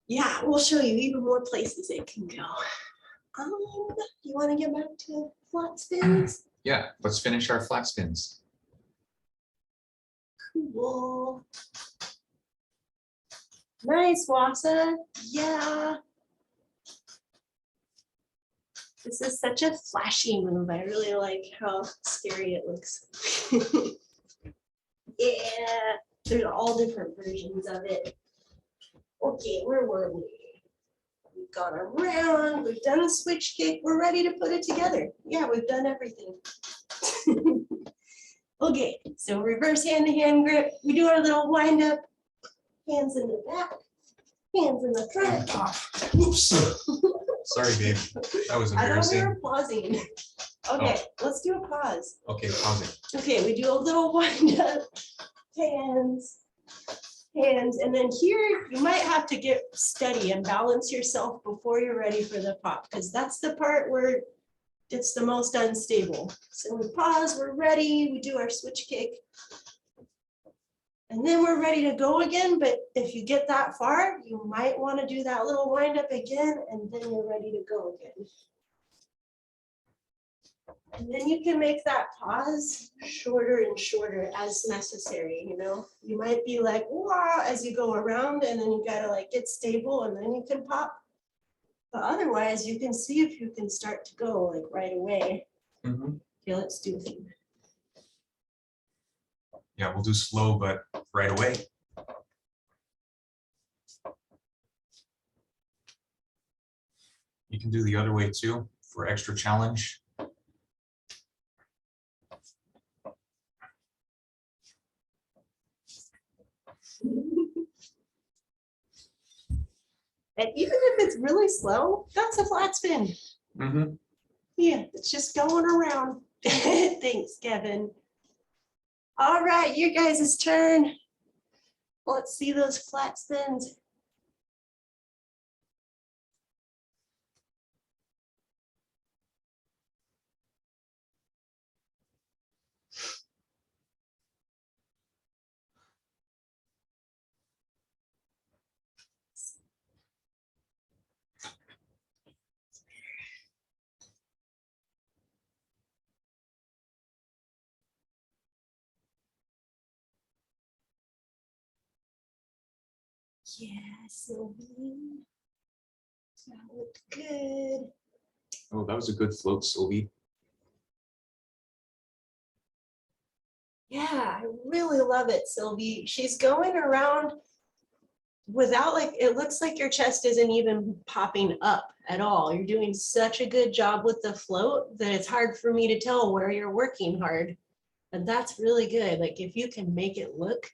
Yeah, we'll show you even more places it can go. You want to get back to flat spins? Yeah. Let's finish our flat spins. Cool. Nice, Wassa. Yeah. This is such a flashy move. I really like how scary it looks. Yeah, there's all different versions of it. Okay, where were we? We've gone around, we've done a switch kick, we're ready to put it together. Yeah, we've done everything. Okay, so reverse hand-to-hand grip. We do our little wind up. Hands in the back, hands in the front. Oops. Sorry, babe. That was I thought we embarrassing. were pausing. Okay, let's do a pause. Okay, pause it. Okay, we do a little wind up, hands, hands, and then here you might have to get steady and balance yourself before you're ready for the pop, because that's the part where it's the most unstable. So we pause, we're ready, we do our switch kick. And then we're ready to go again, but if you get that far, you might want to do that little wind up again, and then you're ready to go again. And then you can make that pause shorter and shorter as necessary, you know? You might be like, wow, as you go around, and then you gotta like get stable, and then you can pop. But otherwise, you can see if you can start to go like right away. Mhm. Okay, let's do it. Yeah, we'll do slow, but right away. You can do the other way too for extra challenge. And even if it's really slow, that's a flat spin. Mhm. Yeah, it's just going around. Thanks, Kevin. All right, you guys' turn. Let's see those flat spins. Yeah, Sylvie. That looked good. Oh, that was a good float, Sylvie. Yeah, I really love it, Sylvie. She's going around without like, it looks like your chest isn't even popping up at all. You're doing such a good job with the float that it's hard for me to tell where you're working hard. And that's really good. Like if you can make it look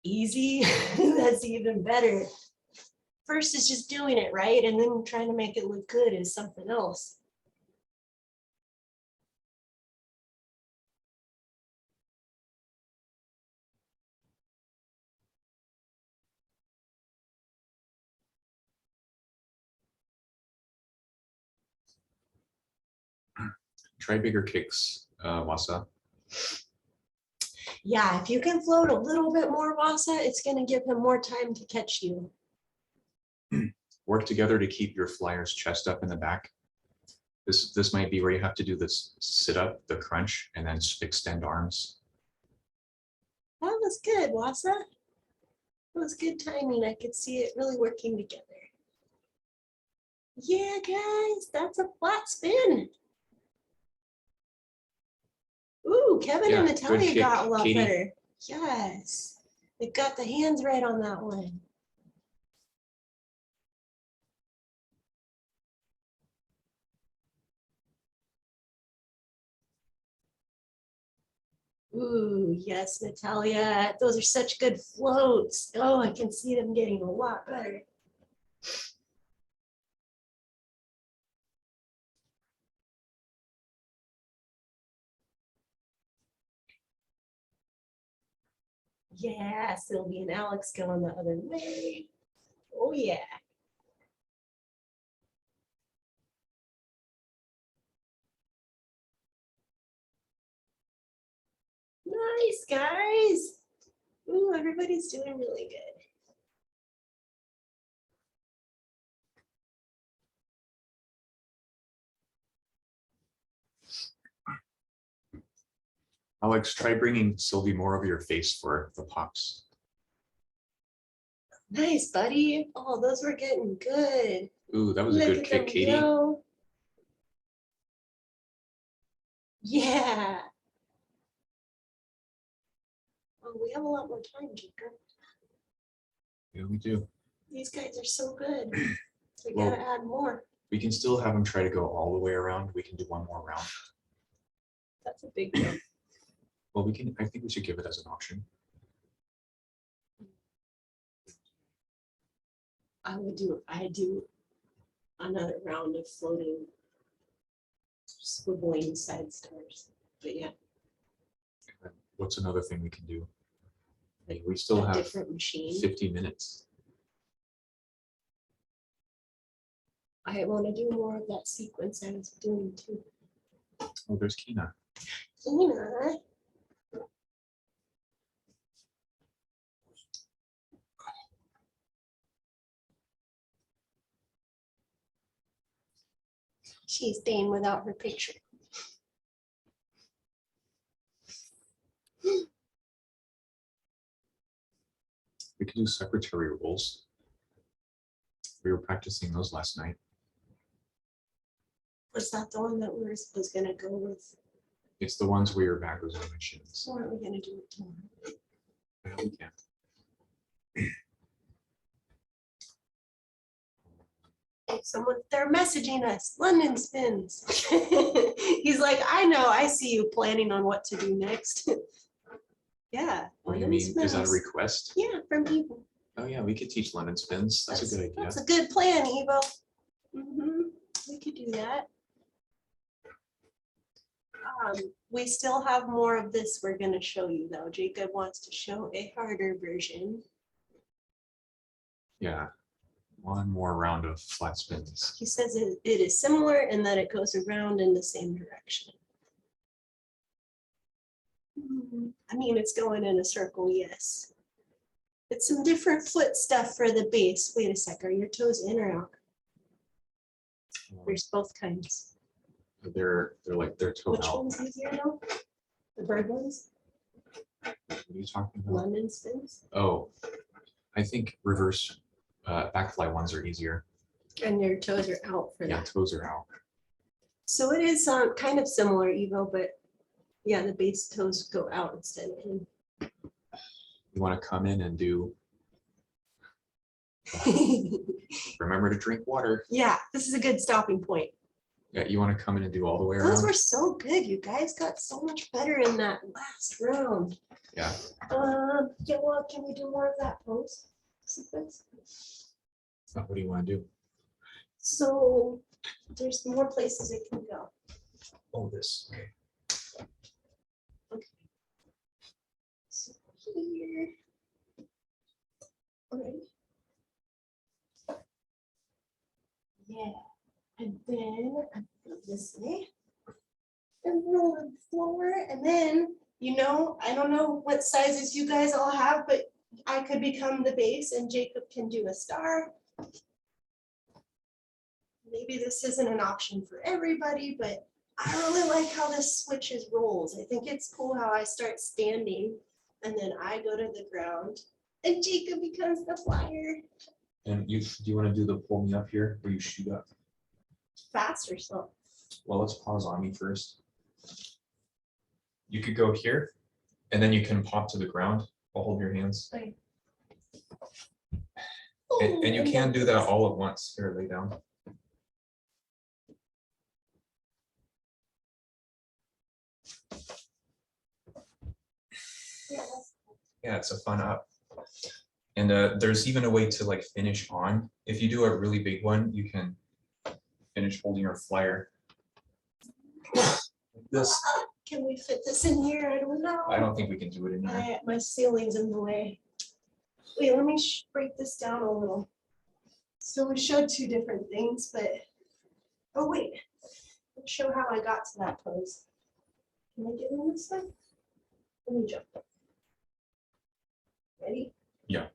easy, that's even better. First is just doing it right, and then trying to make it look good is something else. Try bigger kicks, Wasa. Yeah, if you can float a little bit more, Wasa, it's going to give him more time to catch you. Work together to keep your flyer's chest up in the back. This might be where you have to do this sit up, the crunch, and then extend arms. That was good, Wasa. That was good timing. I could see it really working together. Yeah, guys, that's a flat spin. Ooh, Kevin Yeah, and good Natalia kick, got a lot Katie. better. Yes, they got the hands right on that one. Ooh, yes, Natalia. Those are such good floats. Oh, I can see them getting a lot better. Yeah, Sylvie and Alex going the other way. Oh, yeah. Nice, guys. Ooh, everybody's doing really good. Alex, try bringing Sylvie more of your face for the pops. Nice, buddy. Oh, those were getting good. Ooh, that was a Look good at kick, them Katie. go. Yeah. Oh, we have a lot more time, Jacob. Yeah, we do. These guys are so good. We Well- gotta add more. We can still have them try to go all the way around. We can do one more round. That's a big jump. Well, we can, I think we should give it as an option. I do another round of floating, squibbling side stars. But yeah, What's another thing we can do? Like, we still a have different machine. 50 minutes. I want to do more of that sequence I was doing too. Oh, there's Kina. Tina. She's staying without her picture. We could do secretary roles. We were practicing those last night. Was that the one that was gonna go with? It's the ones where your backwards missions. Or are we gonna do it tomorrow? Yeah, we can. Someone, they're messaging us, London spins. He's like, I know, I see you planning on what to do next. Yeah. What do you London mean? Is that a spins. request? Yeah, from people. Oh yeah, we could teach London spins. That's a good idea. That's a good plan, Evo. We could do that. We still have more of this we're gonna show you though. Jacob wants to show a harder version. Yeah. One more round of flat spins. He says it is similar in that it goes around in the same direction. I mean, it's going in a circle, yes. It's some different foot stuff for the base. Wait a sec, are your toes in or out? There's both kinds. They're like they're toe Which out. one's easier though? The bird ones? What are you talking about? London spins? Oh, I think reverse back fly ones are easier. And your toes are out for Yeah, that. toes are out. So it is kind of similar, Evo, but yeah, the base toes go out instead of in. You want to come in and do, remember to drink water. Yeah, this is a good stopping point. Yeah, you want to come in and do all the way Those around. were so good. You guys got so much better in that last round. Yeah. Yeah, well, can we do more of that pose sequence? What do you want to do? So there's more places it can go. Oh, this. Okay. So here. Alright. Yeah, and then I go this way. And roll on the floor, and then, you know, I don't know what sizes you guys all have, but I could become the base and Jacob can do a star. Maybe this isn't an option for everybody, but I really like how this switches roles. I think it's cool how I start standing and then I go to the ground and Jacob becomes the flyer. And do you want to do the pull me up here where you shoot up? Fast or slow? Well, let's pause on me first. You could go here and then you can pop to the ground. I'll hold your hands. Okay. And you can do that all at once. Here, lay down. Yeah, it's a fun up. And there's even a way to like finish on. If you do a really big one, you can finish holding your flyer. This, Can we fit this in here? I don't know. I don't think we can do it in here. My ceiling's in the way. Wait, let me break this down a little. So we showed two different things, but, oh wait, let's show how I got to that pose. Can I get in this way? Let me jump. Ready? Yeah.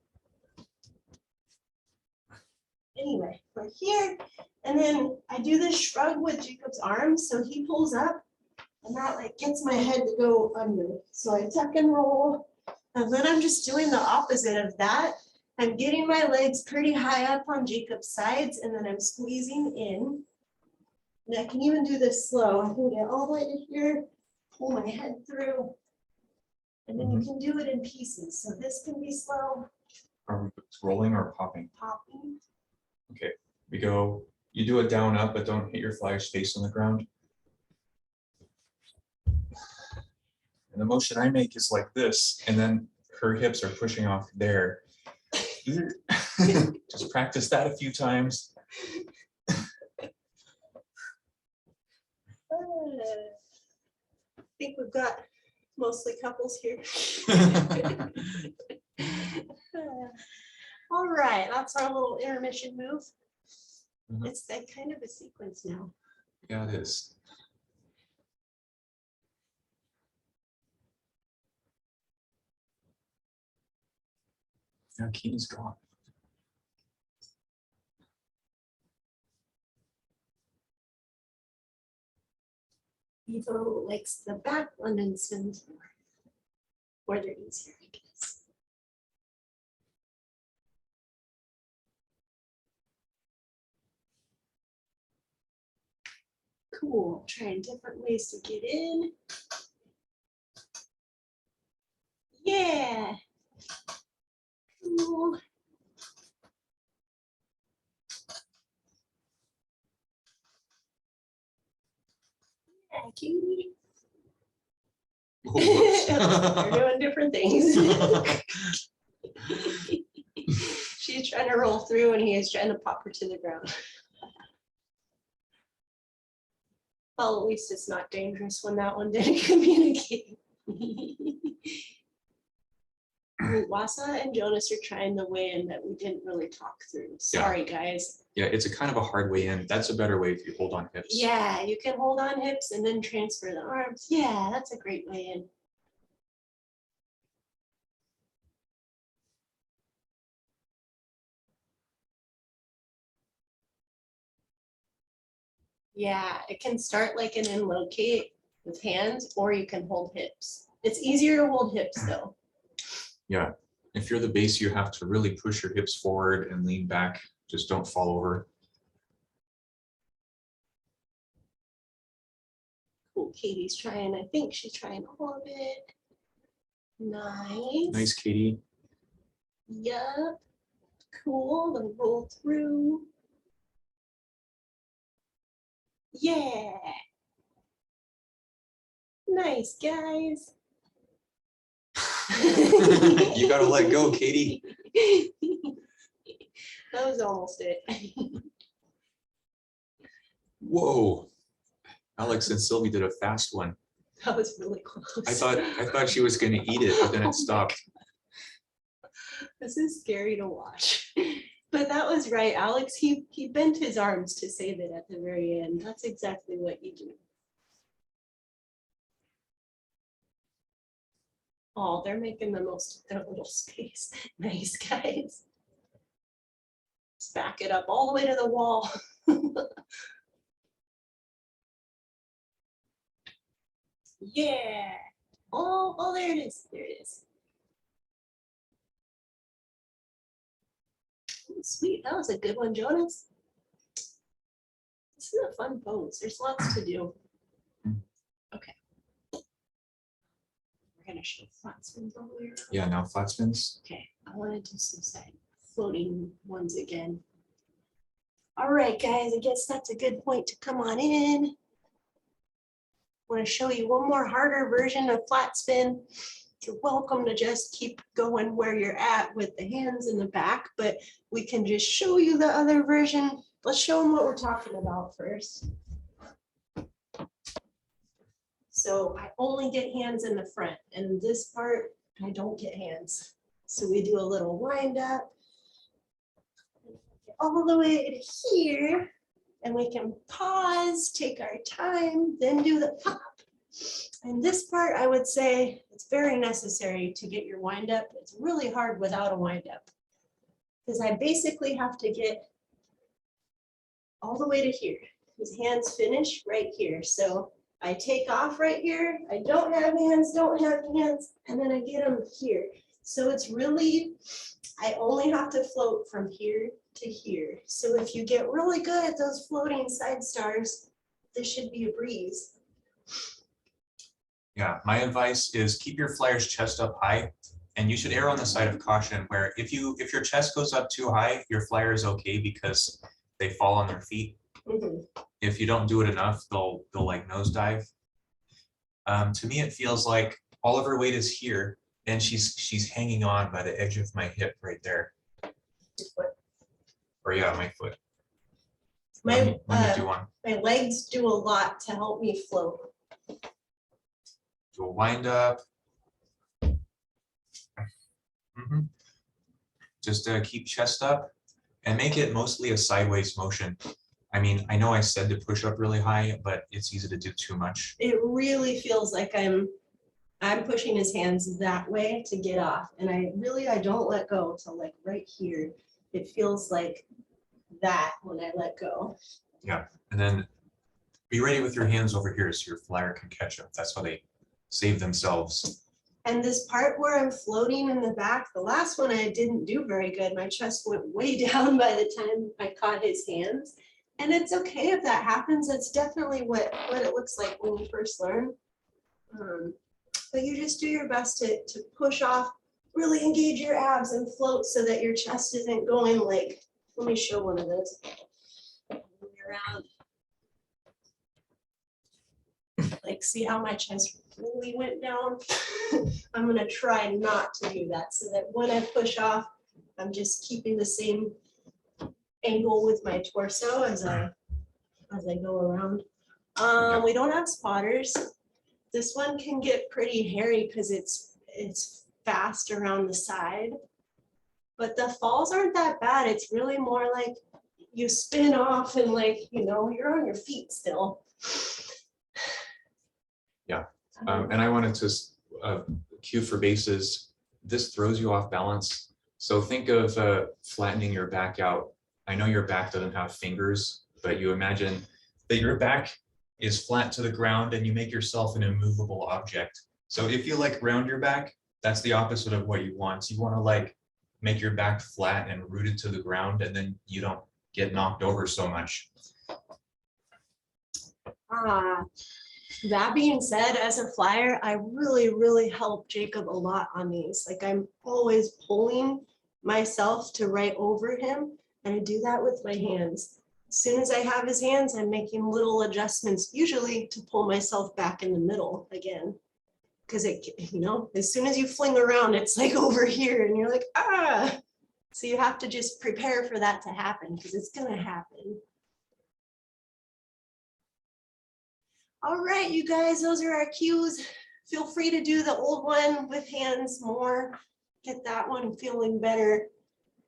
Anyway, we're here, and then I do this shrug with Jacob's arms, so he pulls up, and that like gets my head to go under. So I tuck and roll, and then I'm just doing the opposite of that. I'm getting my legs pretty high up on Jacob's sides, and then I'm squeezing in. And I can even do this slow. I can get all the way to here, pull my head through, and then you can do it in pieces. So this can be slow, Are we rolling or popping? popping. Okay, we go, you do it down up, but don't hit your flyer's face on the ground. And the motion I make is like this, and then her hips are pushing off there. Just practice that a few times. I think we've got mostly couples here. All right, that's our little intermission move. Mhm. It's that kind of a sequence now. Yeah, it is. Now Keen's gone. Evo likes the back London spins more. Or they're easier, I guess. Cool, trying different ways to get in. Yeah. Cool. Yeah, cutie. They're doing different things. She's trying to roll through and he is trying to pop her to the ground. Well, at least it's not dangerous when that one didn't communicate. Wasa and Jonas are trying the way in that we didn't really talk through. Sorry, guys. Yeah, it's a kind of a hard way in. That's a better way if you hold on hips. Yeah, you can hold on hips and then transfer the arms. Yeah, that's a great way in. Yeah, it can start like an in locate with hands, or you can hold hips. It's easier to hold hips though. Yeah, if you're the base, you have to really push your hips forward and lean back. Just don't fall over. Cool, Katie's trying, I think she's trying a little bit. Nice. Nice, Katie. Yup. Cool, then roll through. Yeah. Nice, guys. You gotta let go, Katie. That was almost it. Whoa. Alex and Sylvie did a fast one. That was really close. I thought she was gonna eat it, but then it stopped. This is scary to watch. But that was right, Alex. He bent his arms to save it at the very end. That's exactly what you do. Oh, they're making the most of their little space. Nice, guys. Let's back it up all the way to the wall. Yeah. Oh, there it is. There it is. Oh, sweet. That was a good one, Jonas. This is a fun pose. There's lots to do. Okay. We're going to show flat spins all the way around. Yeah, now flat spins. Okay, I want to do some side floating ones again. All right, guys, I guess that's a good point to come on in. I want to show you one more harder version of flat spin. you're welcome to just keep going where you're at with the hands in the back, but we can just show you the other version. Let's show them what we're talking about first. So I only get hands in the front, and this part, I don't get hands. So we do a little wind up all the way to here, and we can pause, take our time, then do the pop. And this part, I would say, it's very necessary to get your wind up. It's really hard without a wind up, because I basically have to get all the way to here. His hands finish right here. So I take off right here. I don't have hands, and then I get them here. So it's really, I only have to float from here to here. So if you get really good at those floating side stars, this should be a breeze. Yeah, my advice is keep your flyer's chest up high, and you should err on the side of caution where if your chest goes up too high, your flyer is okay because they fall on their feet. Mhm. If you don't do it enough, they'll like nosedive. To me, it feels like all of her weight is here, and she's hanging on by the edge of my hip right there. Your foot. Or yeah, my foot. My, Let me do one. my legs do a lot to help me float. Do a wind up. Just keep chest up and make it mostly a sideways motion. I mean, I know I said to push up really high, but it's easy to do too much. It really feels like I'm pushing his hands that way to get off. And I don't let go till like right here. It feels like that when I let go. Yeah, and then be ready with your hands over here so your flyer can catch up. That's how they save themselves. And this part where I'm floating in the back, the last one I didn't do very good. My chest went way down by the time I caught his hands. And it's okay if that happens. That's definitely what it looks like when you first learn. But you just do your best to push off, really engage your abs and float so that your chest isn't going like, let me show one of those. Around. Like, see how my chest really went down? I'm gonna try not to do that so that when I push off, I'm just keeping the same angle with my torso as I go around. We don't have spotters. This one can get pretty hairy because it's fast around the side. But the falls aren't that bad. It's really more like you spin off and like, you're on your feet still. Yeah, and I wanted to cue for bases. This throws you off balance. So think of flattening your back out. I know your back doesn't have fingers, but you imagine that your back is flat to the ground and you make yourself an immovable object. So if you like round your back, that's the opposite of what you want. So you want to like make your back flat and rooted to the ground, and then you don't get knocked over so much. That being said, as a flyer, I really help Jacob a lot on these. Like I'm always pulling myself to right over him, and I do that with my hands. As soon as I have his hands, I'm making little adjustments, usually to pull myself back in the middle again. Because as soon as you fling around, it's like over here and you're like, ah. So you have to just prepare for that to happen because it's gonna happen. All right, you guys, those are our cues. Feel free to do the old one with hands more. Get that one feeling better.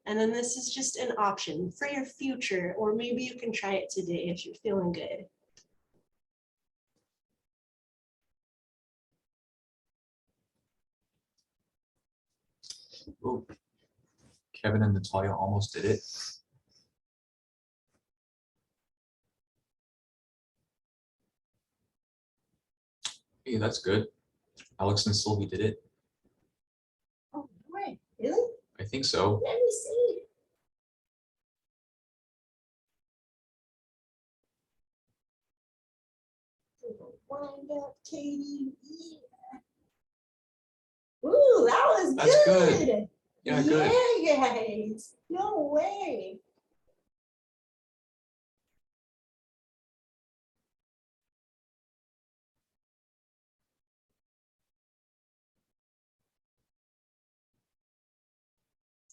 And then this is just an option for your future, or maybe you can try it today if you're feeling good. Ooh. Kevin and Natalia almost did it. Hey, that's good. Alex and Sylvie did it. Oh, right. Really? I think so. Let me see. Wind up, Katie. Yeah. Ooh, that was That's good. good. Yeah, good. Yeah, guys. No way.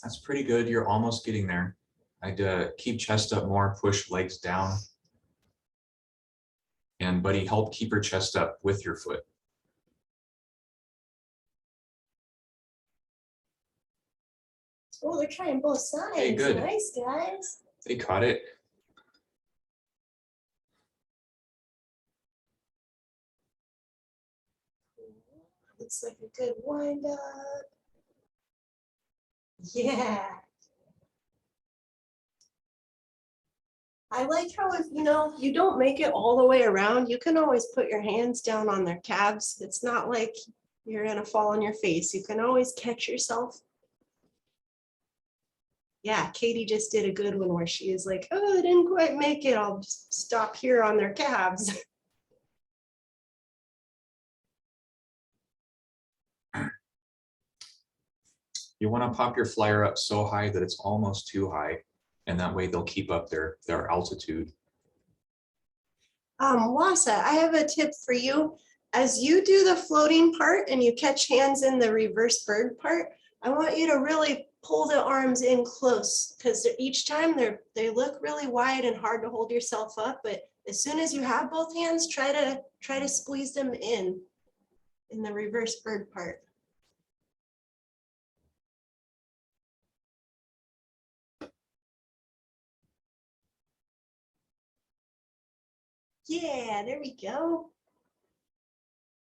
That's pretty good. You're almost getting there. I'd keep chest up more, push legs down. And buddy, help keep your chest up with your foot. Oh, they're trying both sides. Okay, good. Nice, guys. They caught it. Looks like a good wind up. Yeah. I like how if you don't make it all the way around, you can always put your hands down on their calves. It's not like you're gonna fall on your face. You can always catch yourself. Yeah, Katie just did a good one where she is like, oh, I didn't quite make it. I'll just stop here on their calves. You want to pop your flyer up so high that it's almost too high. And that way they'll keep up their altitude. Wasa, I have a tip for you. As you do the floating part and you catch hands in the reverse bird part, I want you to really pull the arms in close because each time they look really wide and hard to hold yourself up. But as soon as you have both hands, try to squeeze them in the reverse bird part. Yeah, there we go.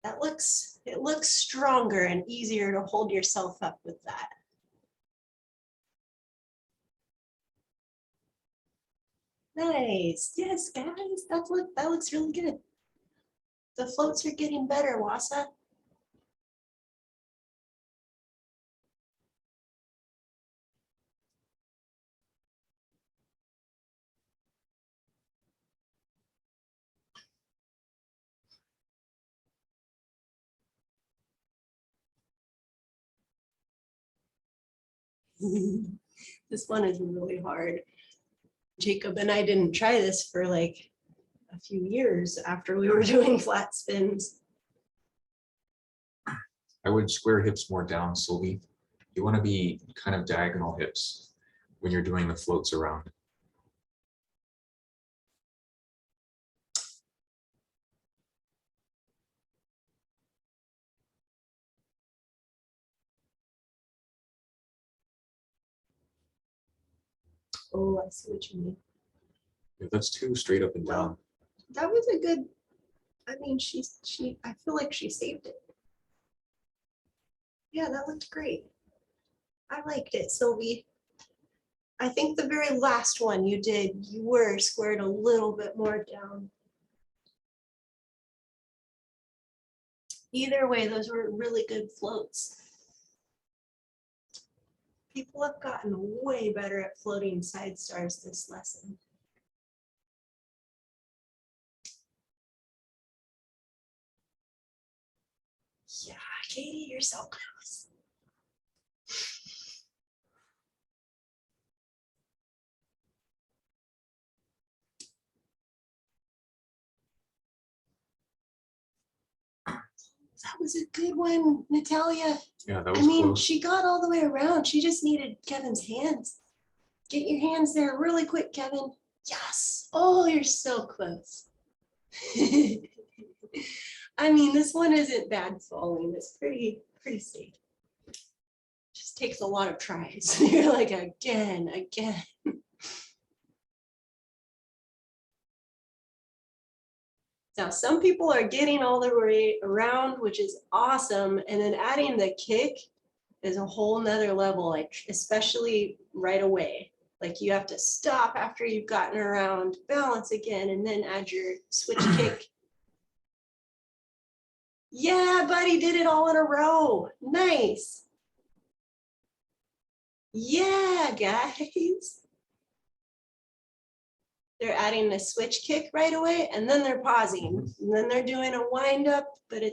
It looks stronger and easier to hold yourself up with that. Nice. Yes, guys, that looks really good. The floats are getting better, Wasa. This one is really hard. Jacob and I didn't try this for like a few years after we were doing flat spins. I would square hips more down, Sylvie. You want to be kind of diagonal hips when you're doing the floats around. Oh, I see what you mean. Yeah, that's too straight up and down. That was a good, I mean, I feel like she saved it. Yeah, that looked great. I liked it, Sylvie. I think the very last one you did, you were squared a little bit more down. Either way, those were really good floats. People have gotten way better at floating side stars this lesson. Yeah, Katie, you're so close. That was a good one, Natalia. Yeah, that I was mean, close. she got all the way around. She just needed Kevin's hands. Get your hands there really quick, Kevin. Yes. Oh, you're so close. I mean, this one isn't bad falling. It's pretty safe. Just takes a lot of tries. You're like, again. Now, some people are getting all the way around, which is awesome. And then adding the kick is a whole nother level, like especially right away. Like you have to stop after you've gotten around, balance again, and then add your switch kick. Yeah, buddy did it all in a row. Nice. Yeah, guys. They're adding the switch kick right away, and then they're pausing, and then they're doing a wind up, but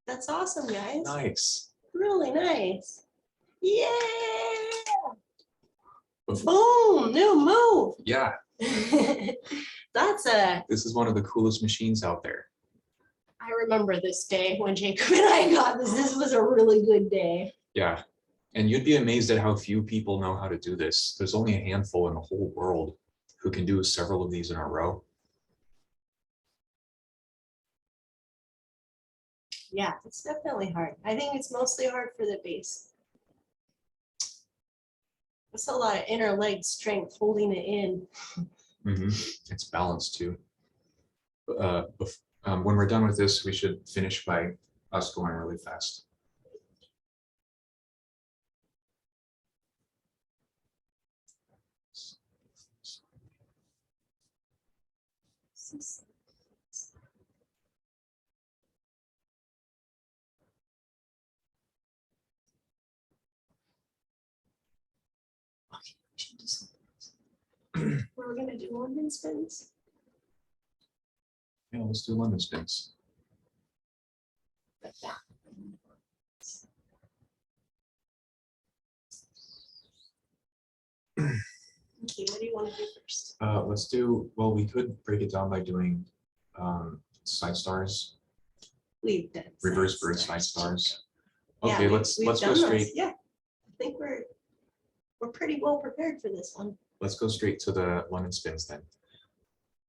that's awesome, guys. Nice. Really nice. Yeah. Boom, new move. Yeah, this is one of the coolest machines out there. I remember this day when Jacob and I got this. This was a really good day. Yeah, And you'd be amazed at how few people know how to do this. There's only a handful in the whole world who can do several of these in a row. Yeah, it's definitely hard. I think it's mostly hard for the base. It's a lot of inner leg strength holding it in. It's balance too. When we're done with this, we should finish by us going really fast. We're gonna do London spins. Yeah, let's do London spins. But back. Okay, what do you want to do first? Let's do, well, we could break it down by doing side stars, We've done reverse side bird side stars. Yeah, Okay, we've let's go done those. straight. Yeah, I think we're pretty well prepared for this one. Let's go straight to the London spins then.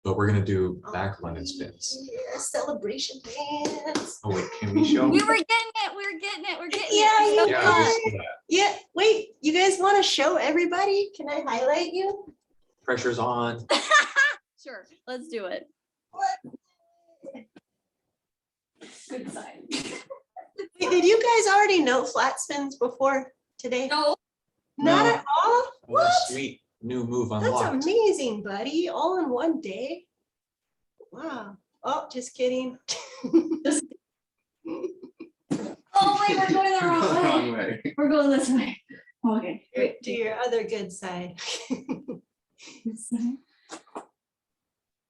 But we're gonna do back London spins. Yeah, celebration dance. Oh wait, can we show? We were getting it. We were getting it. We're getting Yeah, it. you Yeah, are. we see that. Yeah, wait, you guys want to show everybody? Can I highlight you? Pressure's on. Sure. Let's do it. Good sign. Wait, did you guys already know flat spins before today? No. Not No. at all? Oh, What? sweet new move That's unlocked. amazing, buddy. All in one day. Wow. Oh, just kidding. Oh wait, we're going the wrong Wrong way. way. We're going this way. Okay. Wait, Do your other good side. this side.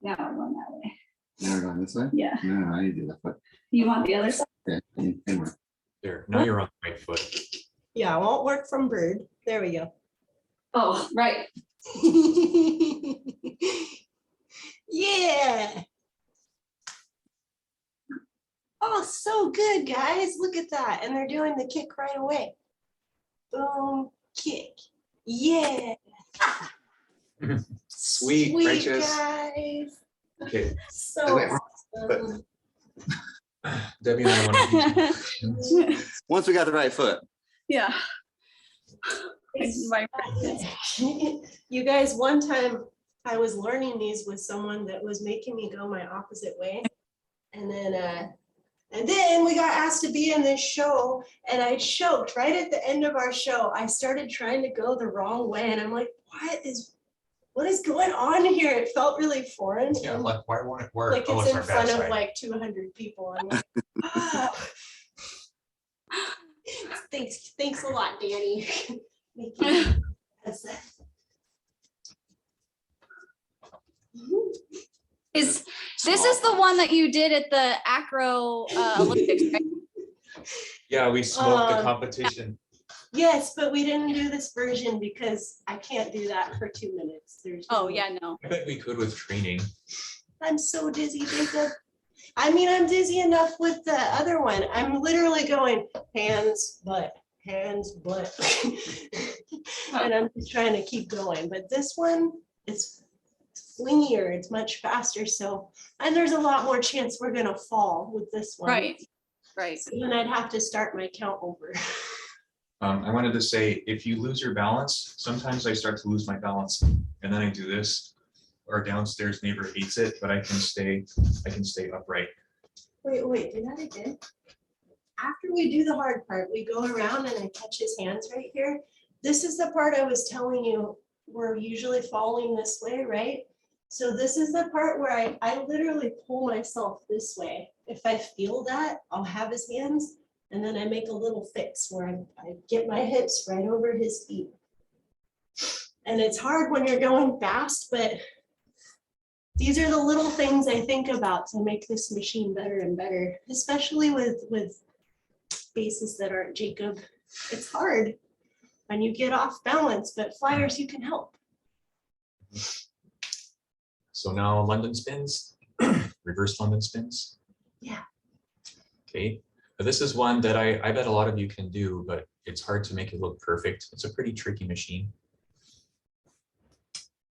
Now we're going that way. Now we're going this way? Yeah. No, I need to do that foot. You want the other side? Okay. Inward. There, now you're on the right foot. Yeah, it won't work from bird. There we go. Oh, right. Yeah. Oh, so good, guys. Look at that. And they're doing the kick right away. Boom, kick. Yeah. Sweet, righteous. guys. Okay, So Wait, awesome. Debbie and I want to. Once we got the right foot. Yeah. My practice. You guys, one time I was learning these with someone that was making me go my opposite way. And then we got asked to be in this show and I choked right at the end of our show. I started trying to go the wrong way and I'm like, what is going on here? It felt really foreign. Yeah, and like why won't it work? like Oh, it's in our bad front of side. like 200 people. I'm like, ah. Thanks a lot, Danny. That's it. Is this is the one that you did at the Acro Olympics, right? Yeah, we smoked the Um, competition. Yes, but we didn't do this version because I can't do that for 2 minutes. There's Oh no- yeah, no. I bet we could with training. I'm so dizzy, Jacob. I mean, I'm dizzy enough with the other one. I'm literally going hands, butt, hands, butt. And I'm just trying to keep going. But this one is flingier. It's much faster. So, and there's a lot more chance we're gonna fall with this one. Right. Right. So then I'd have to start my count over. I wanted to say, if you lose your balance, sometimes I start to lose my balance and then I do this. Our downstairs neighbor hates it, but I can stay upright. Wait, do that again. After we do the hard part, we go around and I touch his hands right here. This is the part I was telling you, we're usually falling this way, right? So this is the part where I literally pull myself this way. If I feel that, I'll have his hands and then I make a little fix where I get my hips right over his feet. And it's hard when you're going fast, but these are the little things I think about to make this machine better and better, especially with bases that aren't Jacob. It's hard when you get off balance, but flyers, you can help. So now London spins, reverse London spins. Yeah. Okay, This is one that I bet a lot of you can do, but it's hard to make it look perfect. It's a pretty tricky machine.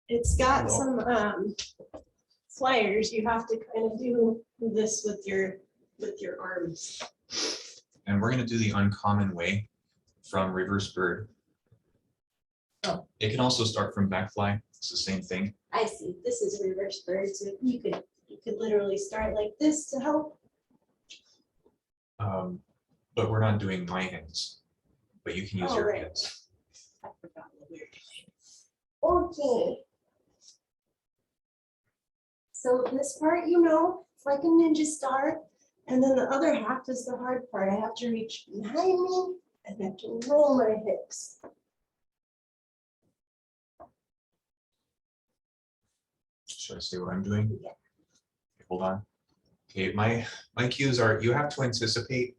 It's got some flyers. You have to kind of do this with your arms. And we're gonna do the uncommon way from reverse bird. Oh. It can also start from back fly. It's the same thing. I see. This is reverse bird, so you could literally start like this to help. But we're not doing my hands, but you can use your right. hands. I forgot what we were doing. Okay. So this part, it's like a ninja star. And then the other half is the hard part. I have to reach behind me and I have to roll my hips. Should I say what I'm doing? Yeah. Hold on. Okay, my cues are, you have to anticipate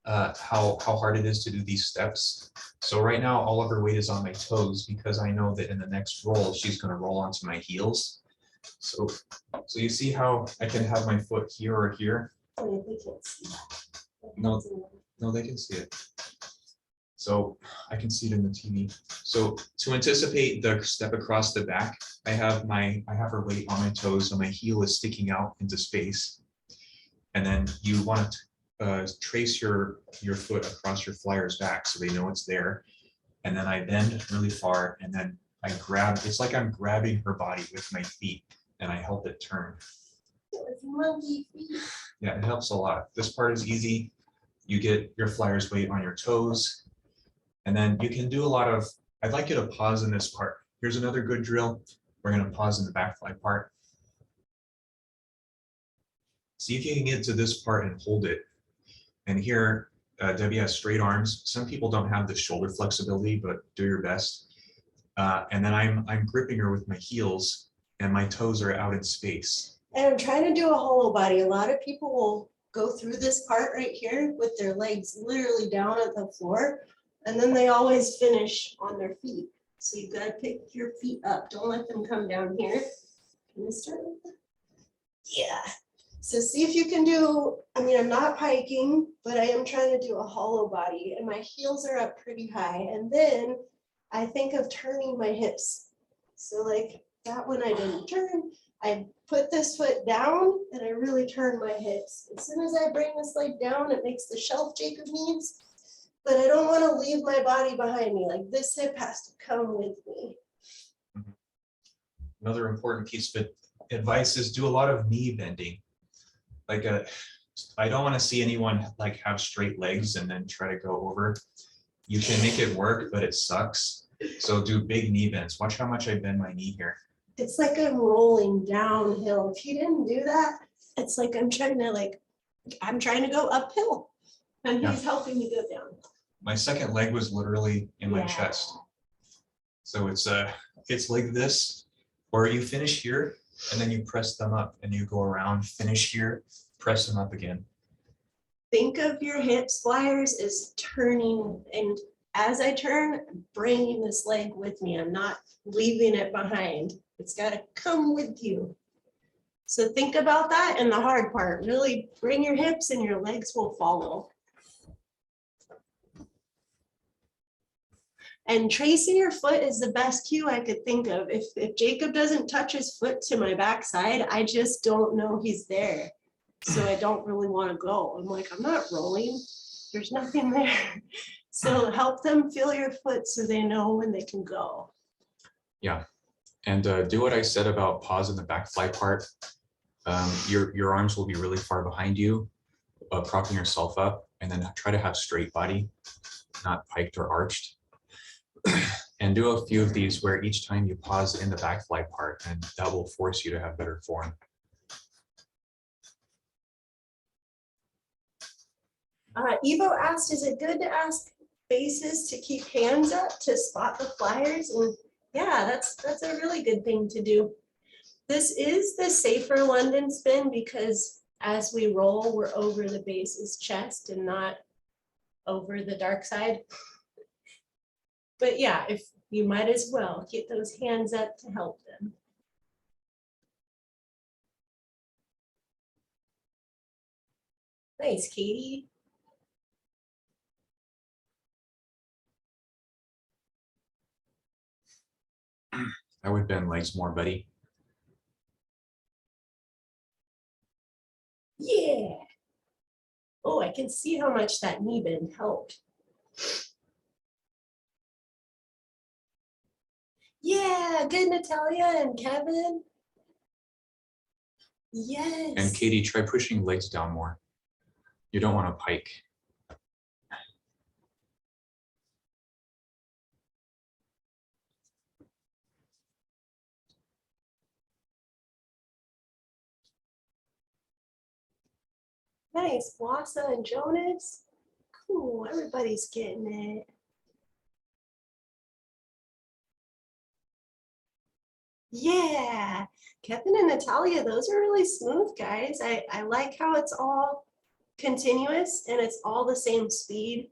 how hard it is to do these steps. So right now, all of her weight is on my toes because I know that in the next roll, she's gonna roll onto my heels. So you see how I can have my foot here or here? Oh, they can't see that. No, they can see it. So I can see it in the TV. So to anticipate the step across the back, I have her weight on my toes and my heel is sticking out into space. And then you want to trace your foot across your flyer's back so they know it's there. And then I bend really far and then I grab, it's like I'm grabbing her body with my feet and I help it turn. It's monkey feet. Yeah, it helps a lot. This part is easy. You get your flyer's weight on your toes. And then you can do a lot of, I'd like you to pause in this part. Here's another good drill. We're going to pause in the back fly part. See if you can get to this part and hold it. And here, Debbie has straight arms. Some people don't have the shoulder flexibility, but do your best. And then I'm gripping her with my heels and my toes are out in space. And I'm trying to do a hollow body. A lot of people will go through this part right here with their legs literally down at the floor. And then they always finish on their feet. So you've got to pick your feet up. Don't let them come down here. Can we start with that? Yeah. So see if you can do, I'm not hiking, but I am trying to do a hollow body and my heels are up pretty high. And then I think of turning my hips. So like that one I didn't turn. I put this foot down and I really turn my hips. As soon as I bring this leg down, it makes the shelf Jacob needs. But I don't want to leave my body behind me. Like this hip has to come with me. Another important piece of advice is do a lot of knee bending. Like I don't want to see anyone like have straight legs and then try to go over. You can make it work, but it sucks. So do big knee bends. Watch how much I bend my knee here. It's like I'm rolling downhill. If you didn't do that, it's like I'm trying to go uphill and he's helping me go down. My second leg was literally in my Yeah. chest. So it's like this, or you finish here and then you press them up and you go around, finish here, press them up again. Think of your hips flyers as turning, and as I turn, I'm bringing this leg with me. I'm not leaving it behind. It's got to come with you. So think about that and the hard part. Really bring your hips and your legs will follow. And tracing your foot is the best cue I could think of. If Jacob doesn't touch his foot to my backside, I just don't know he's there. So I don't really want to go. I'm like, I'm not rolling. There's nothing there. So help them feel your foot so they know when they can go. Yeah. And do what I said about pause in the back fly part. Your arms will be really far behind you, propping yourself up, and then try to have straight body, not piked or arched. And do a few of these where each time you pause in the back fly part, and that will force you to have better form. Evo asked, is it good to ask bases to keep hands up to spot the flyers? And yeah, that's a really good thing to do. This is the safer London spin because as we roll, we're over the base's chest and not over the dark side. But yeah, if you might as well get those hands up to help them. Nice, Katie. I would bend legs more, buddy. Yeah. Oh, I can see how much that knee bend helped. Yeah, good, Natalia and Kevin. Yes. And Katie, try pushing legs down more. You don't want to pike. Nice, Wassa and Jonas. Cool, everybody's getting it. Yeah, Kevin and Natalia, those are really smooth, guys. I like how it's all continuous and it's all the same speed.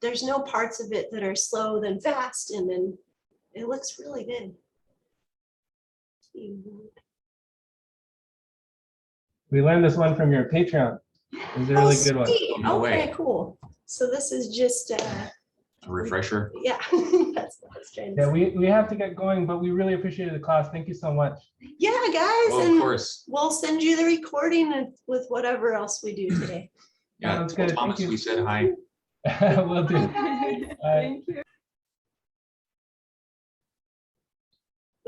There's no parts of it that are slow then fast, and then it looks really good. We learned this one from your Patreon. It was a really good one. Sweet. No Okay, way. cool. So this is just, A refresher. yeah, that's what I was trying to Yeah, say. we have to get going, but we really appreciated the class. Thank you so much. Yeah, guys, Well, of and course. we'll send you the recording with whatever else we do today. Yeah, Sounds tell good. Thomas Thank you. we said hi. Will do. Bye. Bye.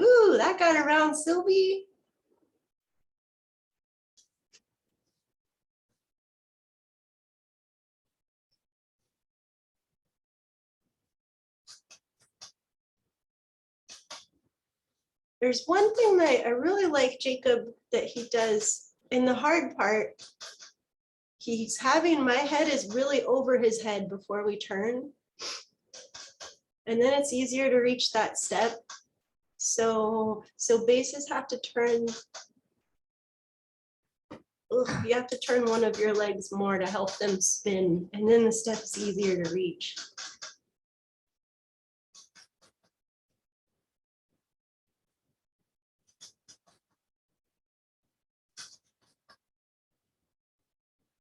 Ooh, that got around Sylvie. There's one thing that I really like, Jacob, that he does in the hard part. He's having my head is really over his head before we turn. And then it's easier to reach that step. So bases have to turn. Ugh, you have to turn one of your legs more to help them spin, and then the step's easier to reach.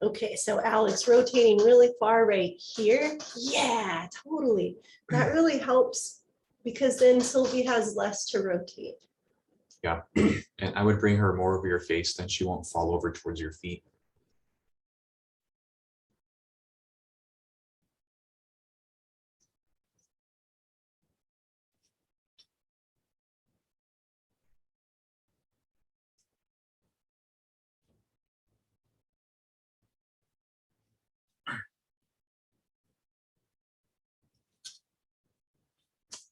Okay, so Alex, rotating really far right here. Yeah, totally. That really helps because then Sylvie has less to rotate. Yeah. And I would bring her more over your face, then she won't fall over towards your feet.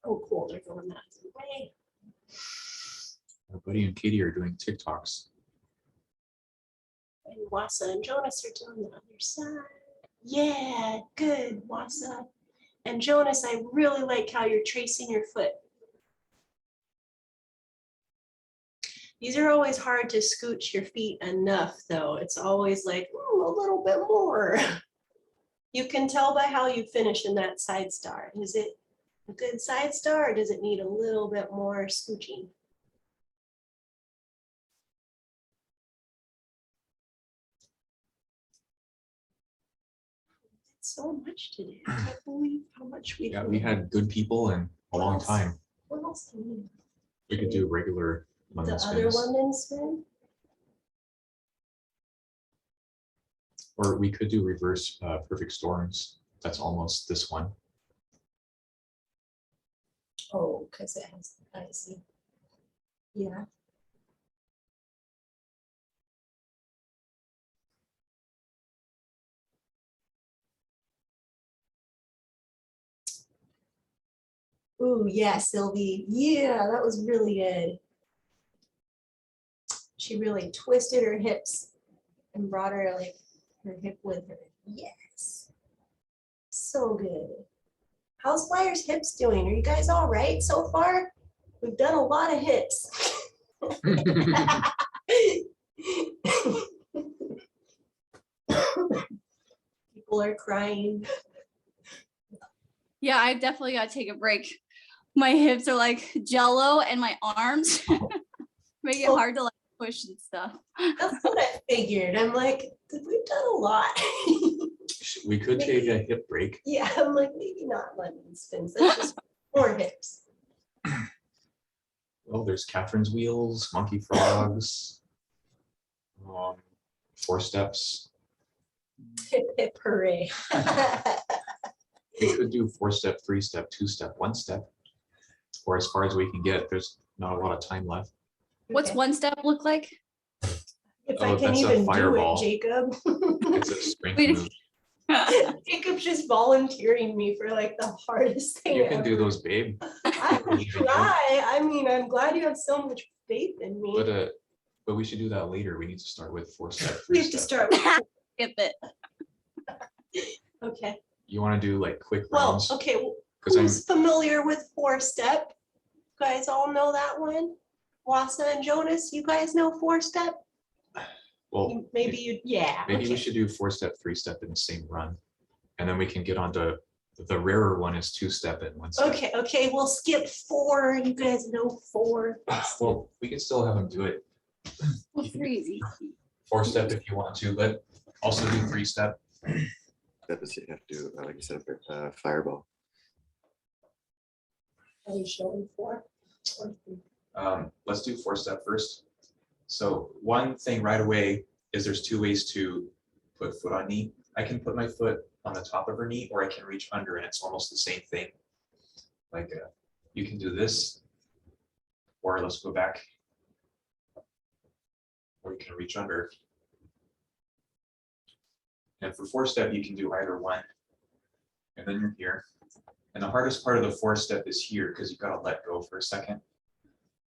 Oh, cool, they're going that way. Our buddy and Katie are doing TikToks. And Wassa and Jonas are doing the other side. Yeah, good, Wassa. And Jonas, I really like how you're tracing your foot. These are always hard to scooch your feet enough, though. It's always like, ooh, a little bit more. You can tell by how you finish in that side star. Is it a good side star, or does it need a little bit more scooching? So much today. I can't believe how much we. Yeah, we had good people in a long time. What else do we? We could do regular The London other spins. London spin? Or we could do reverse perfect storms. That's almost this one. Oh, because it has, I see. Yeah. Ooh, yeah, Sylvie. Yeah, that was really good. She really twisted her hips and brought her hip with her. Yes. So good. How's Flyers hips doing? Are you guys all right so far? We've done a lot of hips. People are crying. Yeah, I definitely gotta take a break. My hips are like jello and my arms make it hard to like push and stuff. That's what I figured. I'm like, we've done a lot. We could take a hip break. Yeah, I'm like, maybe not London spins. That's just more hips. Well, there's Catherine's wheels, monkey frogs, 4 steps. Hip hip hooray. We could do 4-step, 3-step, 2-step, 1-step, or as far as we can get. There's not a lot of time left. What's Okay. one step look like? If Oh, I can that's a even do fireball. it, Jacob. It's a strength Wait, move. Jacob's just volunteering me for like the hardest thing You can do ever. those, babe. I will try. I mean, I'm glad you have so much faith in me. But we should do that later. We need to start with 4-step, We have to 3-step. start with, Skip it. okay. You want to do like quick Well, rounds? okay, Because I'm who's familiar with 4-step? You guys all know that one? Wassa and Jonas, you guys know 4-step? well. Maybe you, yeah. Maybe we okay. should do 4-step, 3-step in the same run, and then we can get on to the rarer one is 2-step and 1-step. Okay, okay, we'll skip 4. You guys know 4. Well, we can still have them do it Well, 3 is easy. 4-step if you want to, but also do 3-step. That is, you have to, do, like you said, fireball. Are you showing 4? Let's do 4-step first. So one thing right away is there's 2 ways to put foot on knee. I can put my foot on the top of her knee, or I can reach under, and it's almost the same thing. Like you can do this, or let's go back, or you can reach under. And for 4-step, you can do either one, and then you're here. And the hardest part of the 4-step is here, because you've got to let go for a second,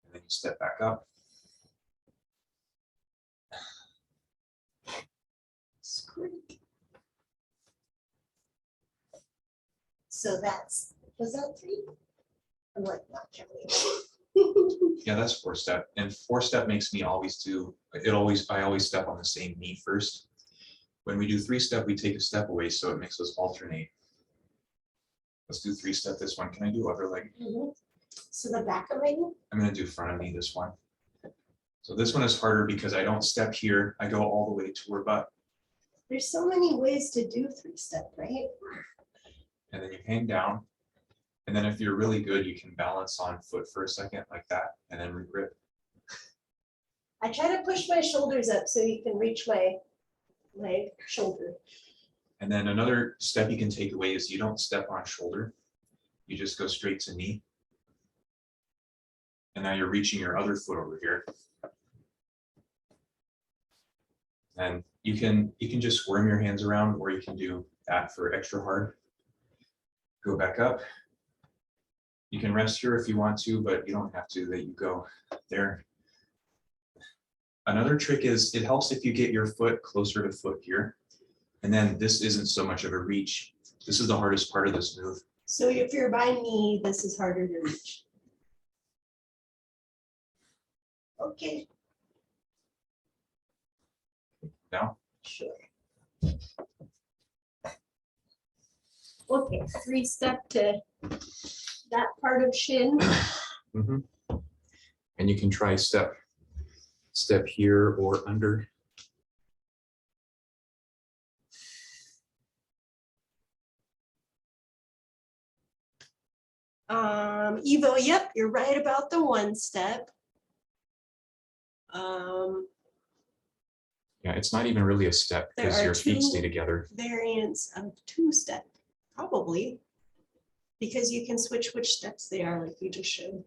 and then you step back up. So that's, was that 3? I'm like not counting. Yeah, that's 4-step. And 4-step makes me always do, I always step on the same knee first. When we do 3-step, we take a step away, so it makes us alternate. Let's do 3-step this one. Can I do other leg? Mhm. So the back of my knee? I'm gonna do front of knee this one. So this one is harder because I don't step here. I go all the way to her butt, There's so many ways to do 3-step, right? and then you hang down. And then if you're really good, you can balance on foot for a second like that, and then re-grip. I try to push my shoulders up so you can reach my leg, shoulder. And then another step you can take away is you don't step on shoulder. You just go straight to knee. And now you're reaching your other foot over here. And you can just worm your hands around, or you can do that for extra hard. Go back up. You can rest here if you want to, but you don't have to. There you go. There. Another trick is it helps if you get your foot closer to foot here. And then this isn't so much of a reach. This is the hardest part of this move. So if you're by knee, this is harder to reach. Okay, Now, sure. Okay, 3-step to that part of shin. and you can try step here or under. Evo, yep, you're right about the 1-step. Yeah, it's not even really a step There because are your feet 2 stay together. variants of 2-step, probably, because you can switch which steps they are, like you just showed.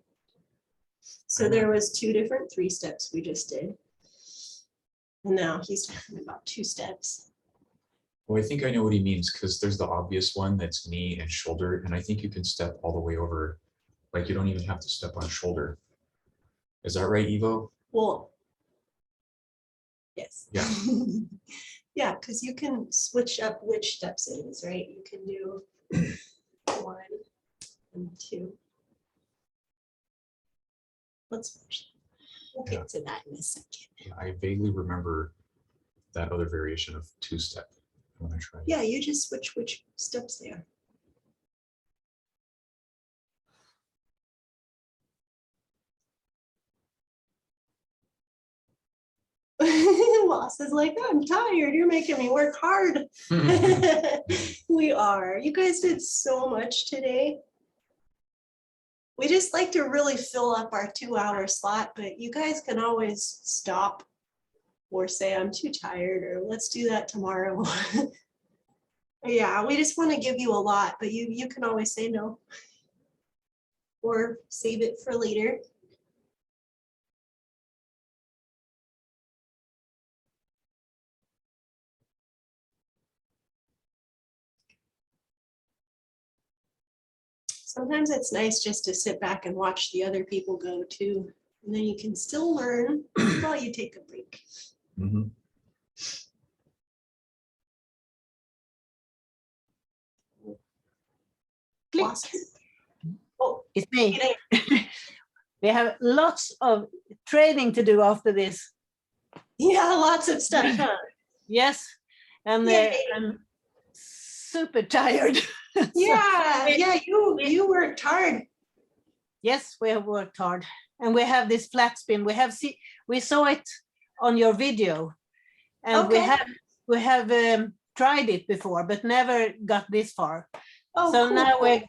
So there was 2 different 3-steps we just did. And now he's talking about 2 steps. Well, I think I know what he means, because there's the obvious one that's knee and shoulder, and I think you can step all the way over. Like you don't even have to step on shoulder. Is that right, Evo? Well, yes. Yeah. Yeah, because you can switch up which steps it is, right? You can do 1 and 2. Let's watch. We'll get to that in a second. Yeah, I vaguely remember that other variation of 2-step. I'm gonna try. Yeah, you just switch which steps they are. Loss is like, I'm tired. You're making me work hard. We are. You guys did so much today. We just like to really fill up our 2-hour slot, but you guys can always stop or say, I'm too tired, or let's do that tomorrow. Yeah, we just want to give you a lot, but you can always say no. Or save it for later. Sometimes it's nice just to sit back and watch the other people go too. And then you can still learn while you take a break. Mhm. Click. Awesome. Oh, It's me. Elaine. We have lots of training to do after this. Yeah, lots of stuff, huh? Yes, and Yay. I'm super tired. So, Yeah, you worked hard. yes, we have worked hard, and we have this flat spin. We saw it on your video, and Okay. we have tried it before, but never got this far. Oh, So cool. now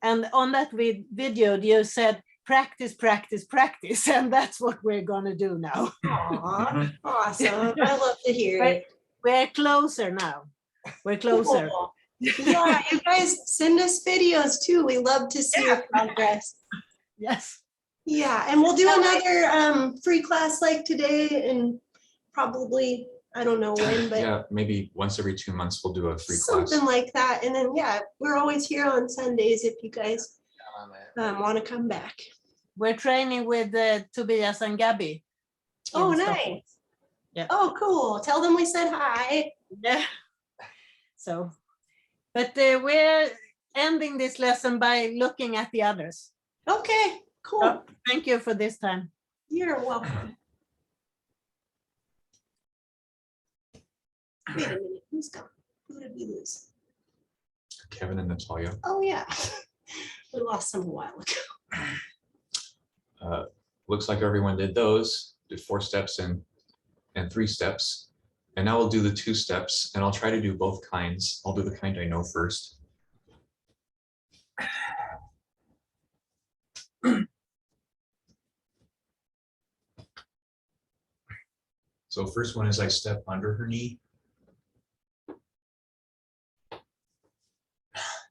and on that video, you said practice, practice, practice, and that's what we're gonna do now. Aw, awesome. I love to hear Right. it. We're closer now. We're closer. Cool. Yeah, you guys send us videos too. We love to see your progress. Yes. Yeah, and we'll do another free class like today and probably, I don't know when, but Yeah, maybe once every 2 months we'll do a free class. something like that. And then, yeah, we're always here on Sundays if you guys want to come back. We're training with Tobias and Gabby. Oh, in Stockholm. nice. Yeah. Oh, cool. Tell them we said hi. Yeah. So, but we're ending this lesson by looking at the others. Okay, cool. So, thank you for this time. You're welcome. Wait a minute, who's gone? Who did we lose? Kevin and Natalia. Oh, yeah. We lost them a while ago. Looks like everyone did those, did 4 steps and 3 steps. And now we'll do the 2 steps, and I'll try to do both kinds. I'll do the kind I know first. So first one is I step under her knee.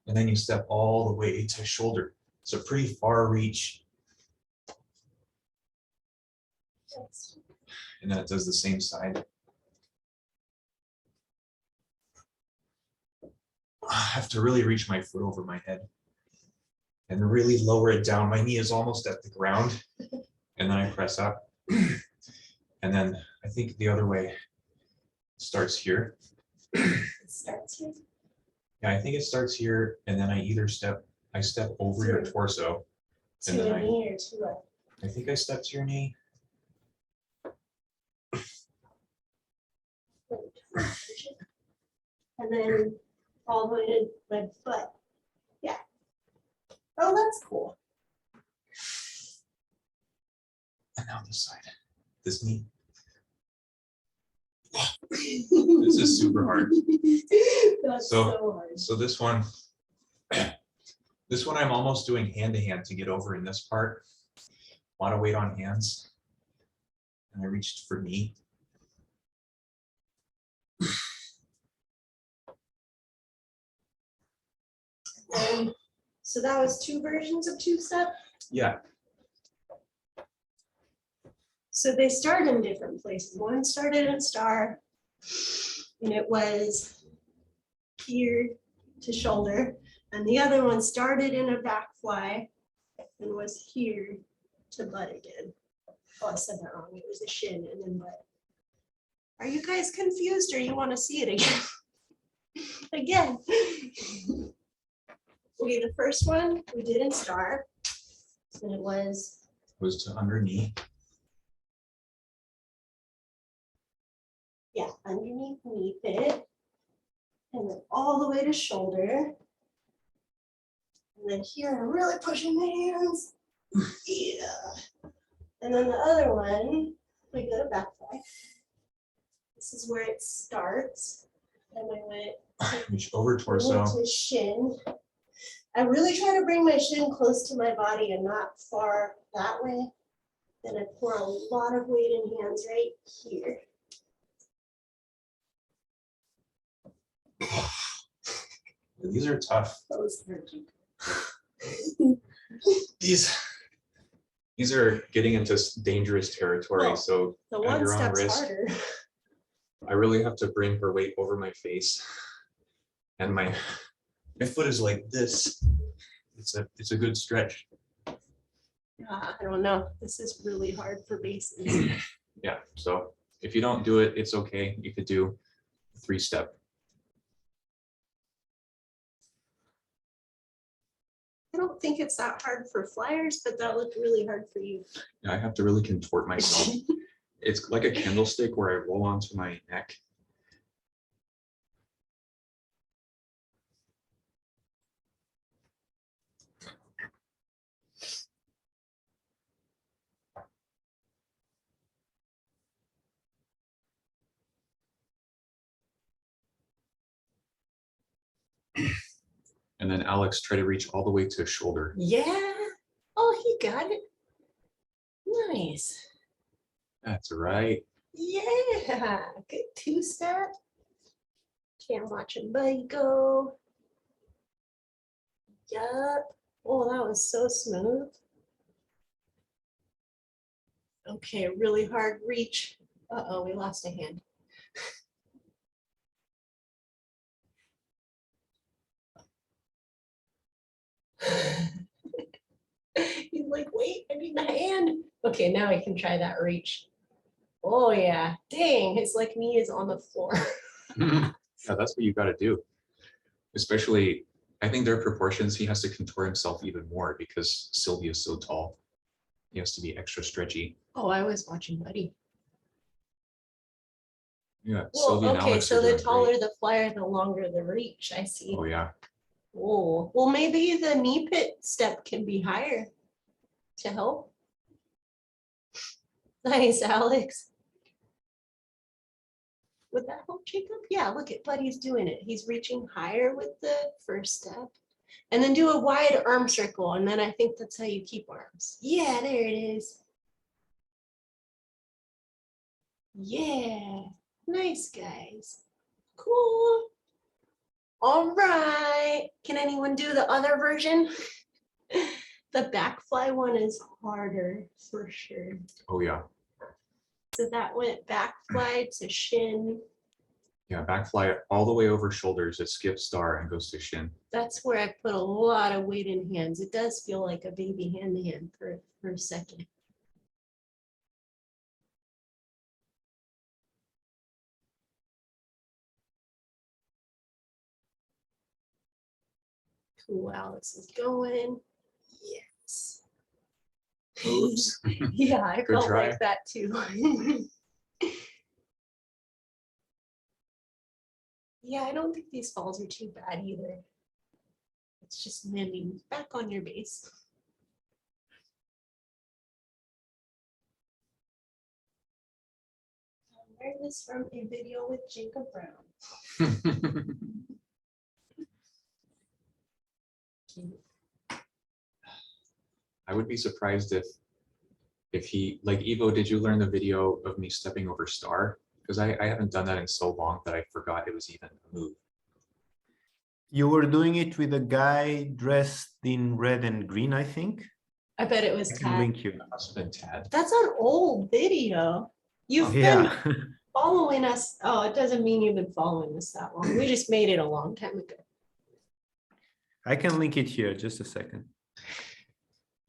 And then you step all the way to shoulder. It's a pretty far reach. And then it does the same side. I have to really reach my foot over my head and really lower it down. My knee is almost at the ground. And then I press up. And then I think the other way starts here. It starts here. Yeah, I think it starts here, and then I step over your torso. And To then a knee or to a. I think I step to your knee. And then all the way to my butt. Yeah. Oh, that's cool. And now this side, this knee. This is super hard. That's So- so hard. So this one I'm almost doing hand to hand to get over in this part. A lot of weight on hands. And I reached for knee. So that was 2 versions of 2-step. Yeah, So they start in different places. One started in star, and it was here to shoulder, and the other one started in a back fly and was here to butt again. Oh, I said that wrong. It was a shin and then butt. Are you guys confused, or you want to see it again? Again. Okay, the first one we did in star, and it was was to under knee. yeah, underneath knee pit, and then all the way to shoulder. And then here, I'm really pushing my hands. Yeah. And then the other one, we go to back fly. This is where it starts. And I went Reach over torso. to shin. I really try to bring my shin close to my body and not far that way. Then I pour a lot of weight in hands right here. These are tough. Those hurt. These are getting into dangerous territory. Well, So The at one your own step's risk, harder. I really have to bring her weight over my face. And my foot is like this. It's a good stretch. I don't know. This is really hard for bases. Yeah, so if you don't do it, it's okay. You could do a 3-step. I don't think it's that hard for flyers, but that looked really hard for you. I have to really contort myself. It's like a candlestick where I roll onto my neck. And then Alex, try to reach all the way to his shoulder. Yeah. Oh, he got it. Nice. That's right. Yeah. Good 2-step. Can't watch him buddy go. Yup. Oh, that was so smooth. Okay, really hard reach. Uh-oh, we lost a hand. He's like, wait, I need my hand. Okay, now I can try that reach. Oh yeah, dang, his like knee is on the floor. Yeah, that's what you got to do. Especially, I think their proportions, he has to contour himself even more because Sylvia's so tall. He has to be extra stretchy. Oh, I was watching Buddy. Yeah, Well, Sylvia and okay, Alex so are the doing taller great. the flyer, the longer the reach. I see. Oh yeah. Oh, well, maybe the knee pit step can be higher to help. Nice, Alex. Would that help, Jacob? Yeah, look at Buddy's doing it. He's reaching higher with the first step. And then do a wide arm circle. And then I think that's how you keep arms. Yeah, there it is. Yeah, nice, guys. Cool. All right. Can anyone do the other version? The back fly one is harder for sure. Oh yeah. So that went back fly to shin. Yeah, back fly all the way over shoulders. It skips star and goes to shin. That's where I put a lot of weight in hands. It does feel like a baby hand for a second. Cool, Alex is going. Yes. Oops. Yeah, I Good felt try. like that too. Yeah, I don't think these falls are too bad either. It's just landing back on your base. I learned this from a video with Jacob Brown. I would be surprised if he, like Evo, did you learn the video of me stepping over star? Because I haven't done that in so long that I forgot it was even a move. You were doing it with a guy dressed in red and green, I think. I bet it was I can Tad. link you. That must have been Tad. That's an old video. You've been Yeah. following us. Oh, it doesn't mean you've been following us that long. We just made it a long time ago. I can link it here. Just a second.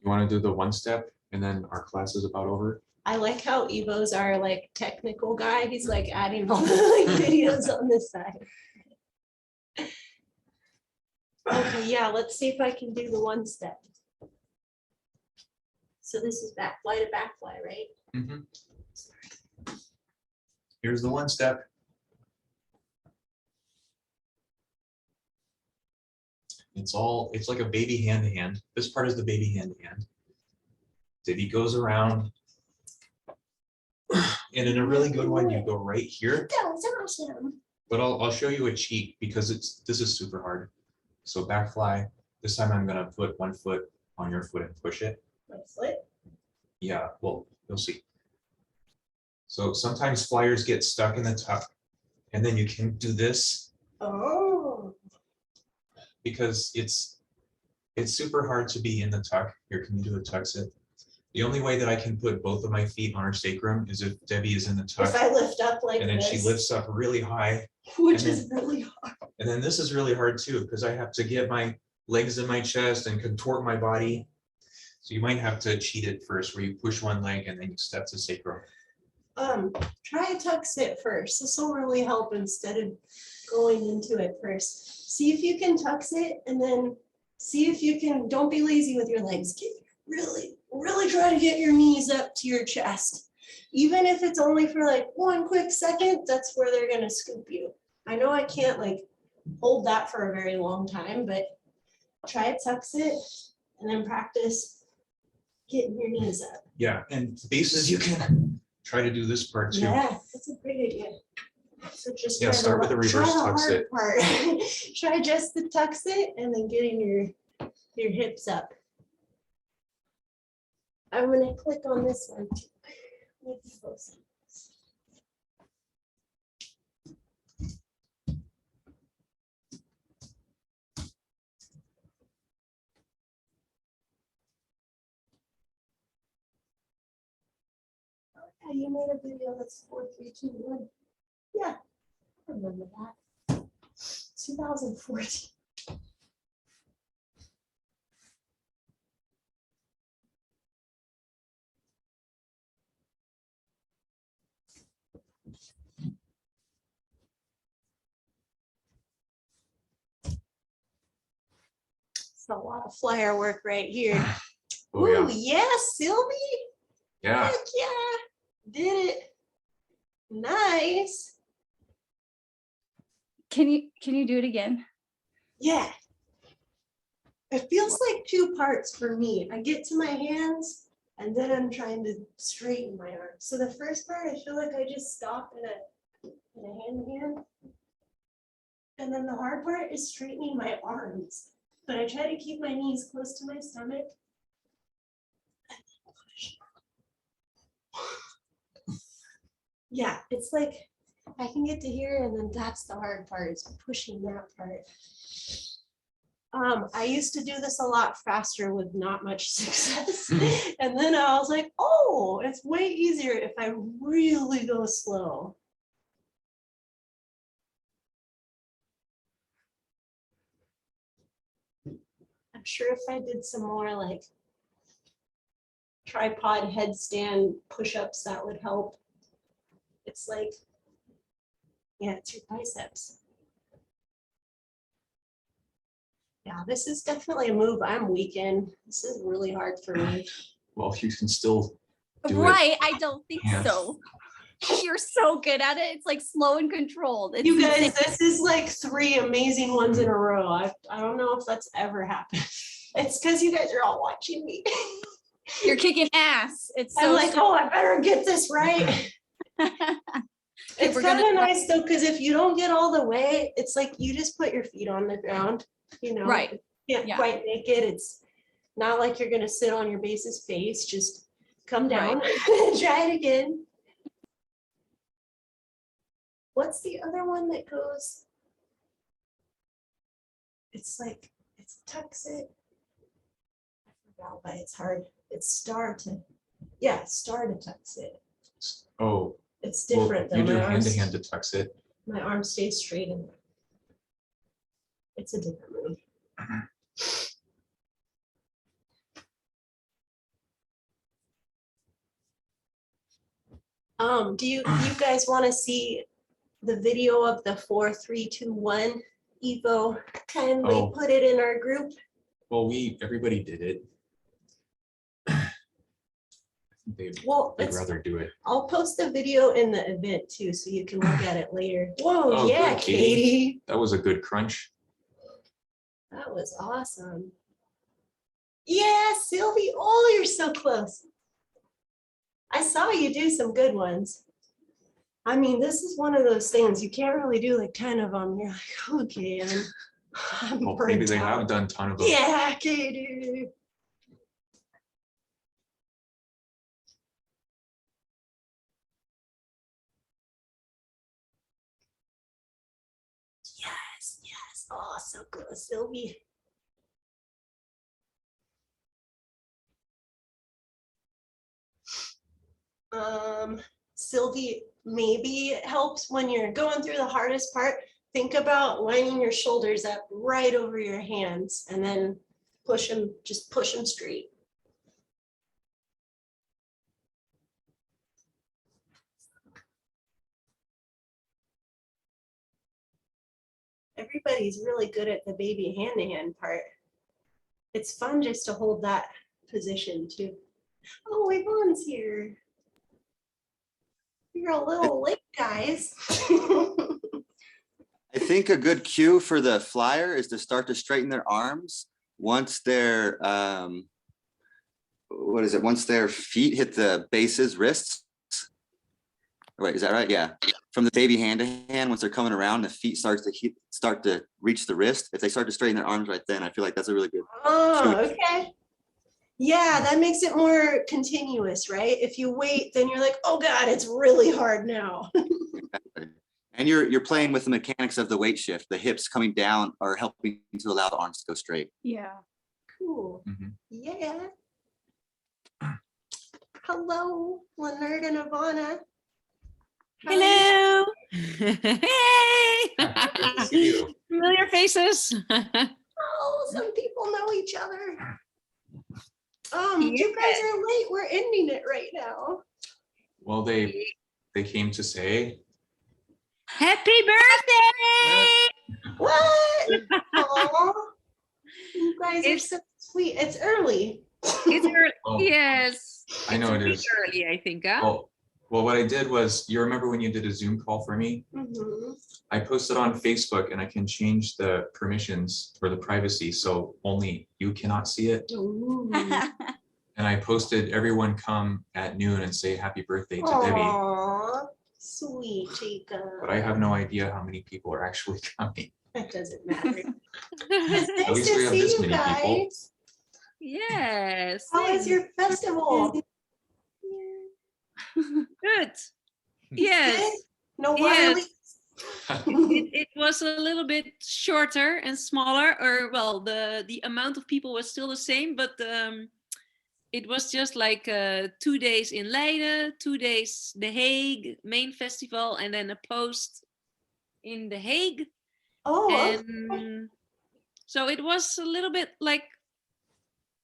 You want to do the 1-step and then our class is about over? I like how Evo's our like technical guy. He's like adding all the like, videos on this side. Okay, yeah, let's see if I can do the 1-step. So this is back fly to back fly, right? Mhm. Here's the 1-step. It's like a baby hand to hand. This part is the baby hand to hand. Divvy goes around. And in a really good one, you go right here. That was awesome. But I'll show you a cheat because this is super hard. So back fly, This time I'm gonna put one foot on your foot and push it. My foot. Yeah, well, you'll see. So sometimes flyers get stuck in the tuck, and then you can do this Oh, because it's super hard to be in the tuck. Here, can you do a tuck sit? The only way that I can put both of my feet on her sacrum is if Debbie is in the tuck, if I lift up like and then she this, lifts up really high. which and is really hard. And then this is really hard too, because I have to get my legs in my chest and contort my body. So you might have to cheat it first, where you push one leg and then you step to sacrum. Try a tuck sit first. This will really help instead of going into it first. See if you can tuck sit and then see if you can, don't be lazy with your legs. Really try to get your knees up to your chest. Even if it's only for like one quick second, that's where they're gonna scoop you. I know I can't like hold that for a very long time, but try a tuck sit and then practice getting your knees up. Yeah, and the base is you can try to do this part too. Yeah, that's a great idea. So just Yeah, try start with a reverse tuck hard sit. part. Try just the tuck sit and then getting your hips up. I'm gonna click on this one too. With both sides. Oh, yeah, you made a video that's 4, 3, 2, 1. Yeah, I remember that. 2014. It's a lot of flyer work right here. Oh, Ooh, yeah. yeah, Sylvie. Yeah, Heck yeah, did it. Nice. Can you do it again? Yeah. It feels like two parts for me. I get to my hands and then I'm trying to straighten my arms. So the first part, I feel like I just stop in a hand. And then the hard part is straightening my arms. But I try to keep my knees close to my stomach. Yeah, it's like I can get to here and then that's the hard part, is pushing that part. I used to do this a lot faster with not much success. And then I was like, oh, it's way easier if I really go slow. I'm sure if I did some more like tripod headstand push-ups, that would help. It's like, yeah, it's your biceps. Yeah, this is definitely a move I'm weak in. This is really hard for me. well, you can still do it. Right, I don't think Yeah. so. You're so good at it. It's like slow and controlled. It's You guys, insane. this is like 3 amazing ones in a row. I don't know if that's ever happened. It's because you guys are all watching me. You're kicking ass. It's I'm so like, oh, I better get this right. It's we're kind gonna of try- nice though, because if you don't get all the way, it's like you just put your feet on the ground, you know. Right. You can't Yeah. quite make it. It's not like you're gonna sit on your base's face. Just come down. Try it again. What's the other one that goes? It's like, it's tuck sit. I forgot, but it's hard. It's star to tuck sit. Oh, It's well, different you though. do My arms, hand-to-hand to tuck sit. my arm stays straight and it's a different move. Do you guys want to see the video of the 4, 3, 2, 1 Evo? Kindly Oh. put it in our group. Well, everybody did it. They'd Well, it's, rather do it. I'll post the video in the event too, so you can look at it later. Whoa, Oh, yeah, good, Katie. Katie. That was a good crunch. That was awesome. Yeah, Sylvie. Oh, you're so close. I saw you do some good ones. I mean, this is one of those things you can't really do like 10 of them. You're like, okay, I'm Oh, maybe burnt they out. have done ton of them. Yeah, Katie. Yes, yes. Oh, so good, Sylvie. Sylvie, maybe it helps when you're going through the hardest part. Think about lining your shoulders up right over your hands and then push them, just push them straight. Everybody's really good at the baby hand-to-hand part. It's fun just to hold that position too. Oh, Yvonne's here. You're a little late, guys. I think a good cue for the flyer is to start to straighten their arms once their once their feet hit the bases, wrists. Wait, is that right? Yeah. From the baby hand to hand, once they're coming around, the feet start to reach the wrist. If they start to straighten their arms right then, I feel like that's a really good. Oh, okay. Yeah, that makes it more continuous, right? If you wait, then you're like, oh God, it's really hard now. And you're playing with the mechanics of the weight shift. The hips coming down are helping to allow the arms to go straight. Yeah. Cool. Mhm. Yeah. Hello, Leonard and Ivana. How are you? Hello. Hey. Good to see you. Familiar faces. Oh, some people know each other. You guys are late. We're ending it right now. Well, they came to say, Happy birthday. What? Aw, you guys are It's- so sweet. It's early. It's early. Oh. Yes. I know It's a it bit is. early, I think. Huh? Well, what I did was, you remember when you did a Zoom call for me? Mhm. I posted on Facebook and I can change the permissions for the privacy, so only you cannot see it. Ooh. And I posted, everyone come at noon and say happy birthday to Debbie, Aw, sweet Jacob. but I have no idea how many people are actually coming. That doesn't matter. At It's nice least we to have see this you many people. guys. Yes. How was your festival? Good. Yes. No water Yes. leaks? It was a little bit shorter and smaller, or well, the amount of people was still the same, but it was just like 2 days in Leiden, 2 days The Hague main festival, and then a post in The Hague. Oh, okay. And so it was a little bit like,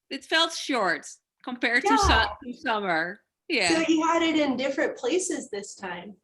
it felt short compared to Yeah. to summer. So Yeah. you had it in different places this time.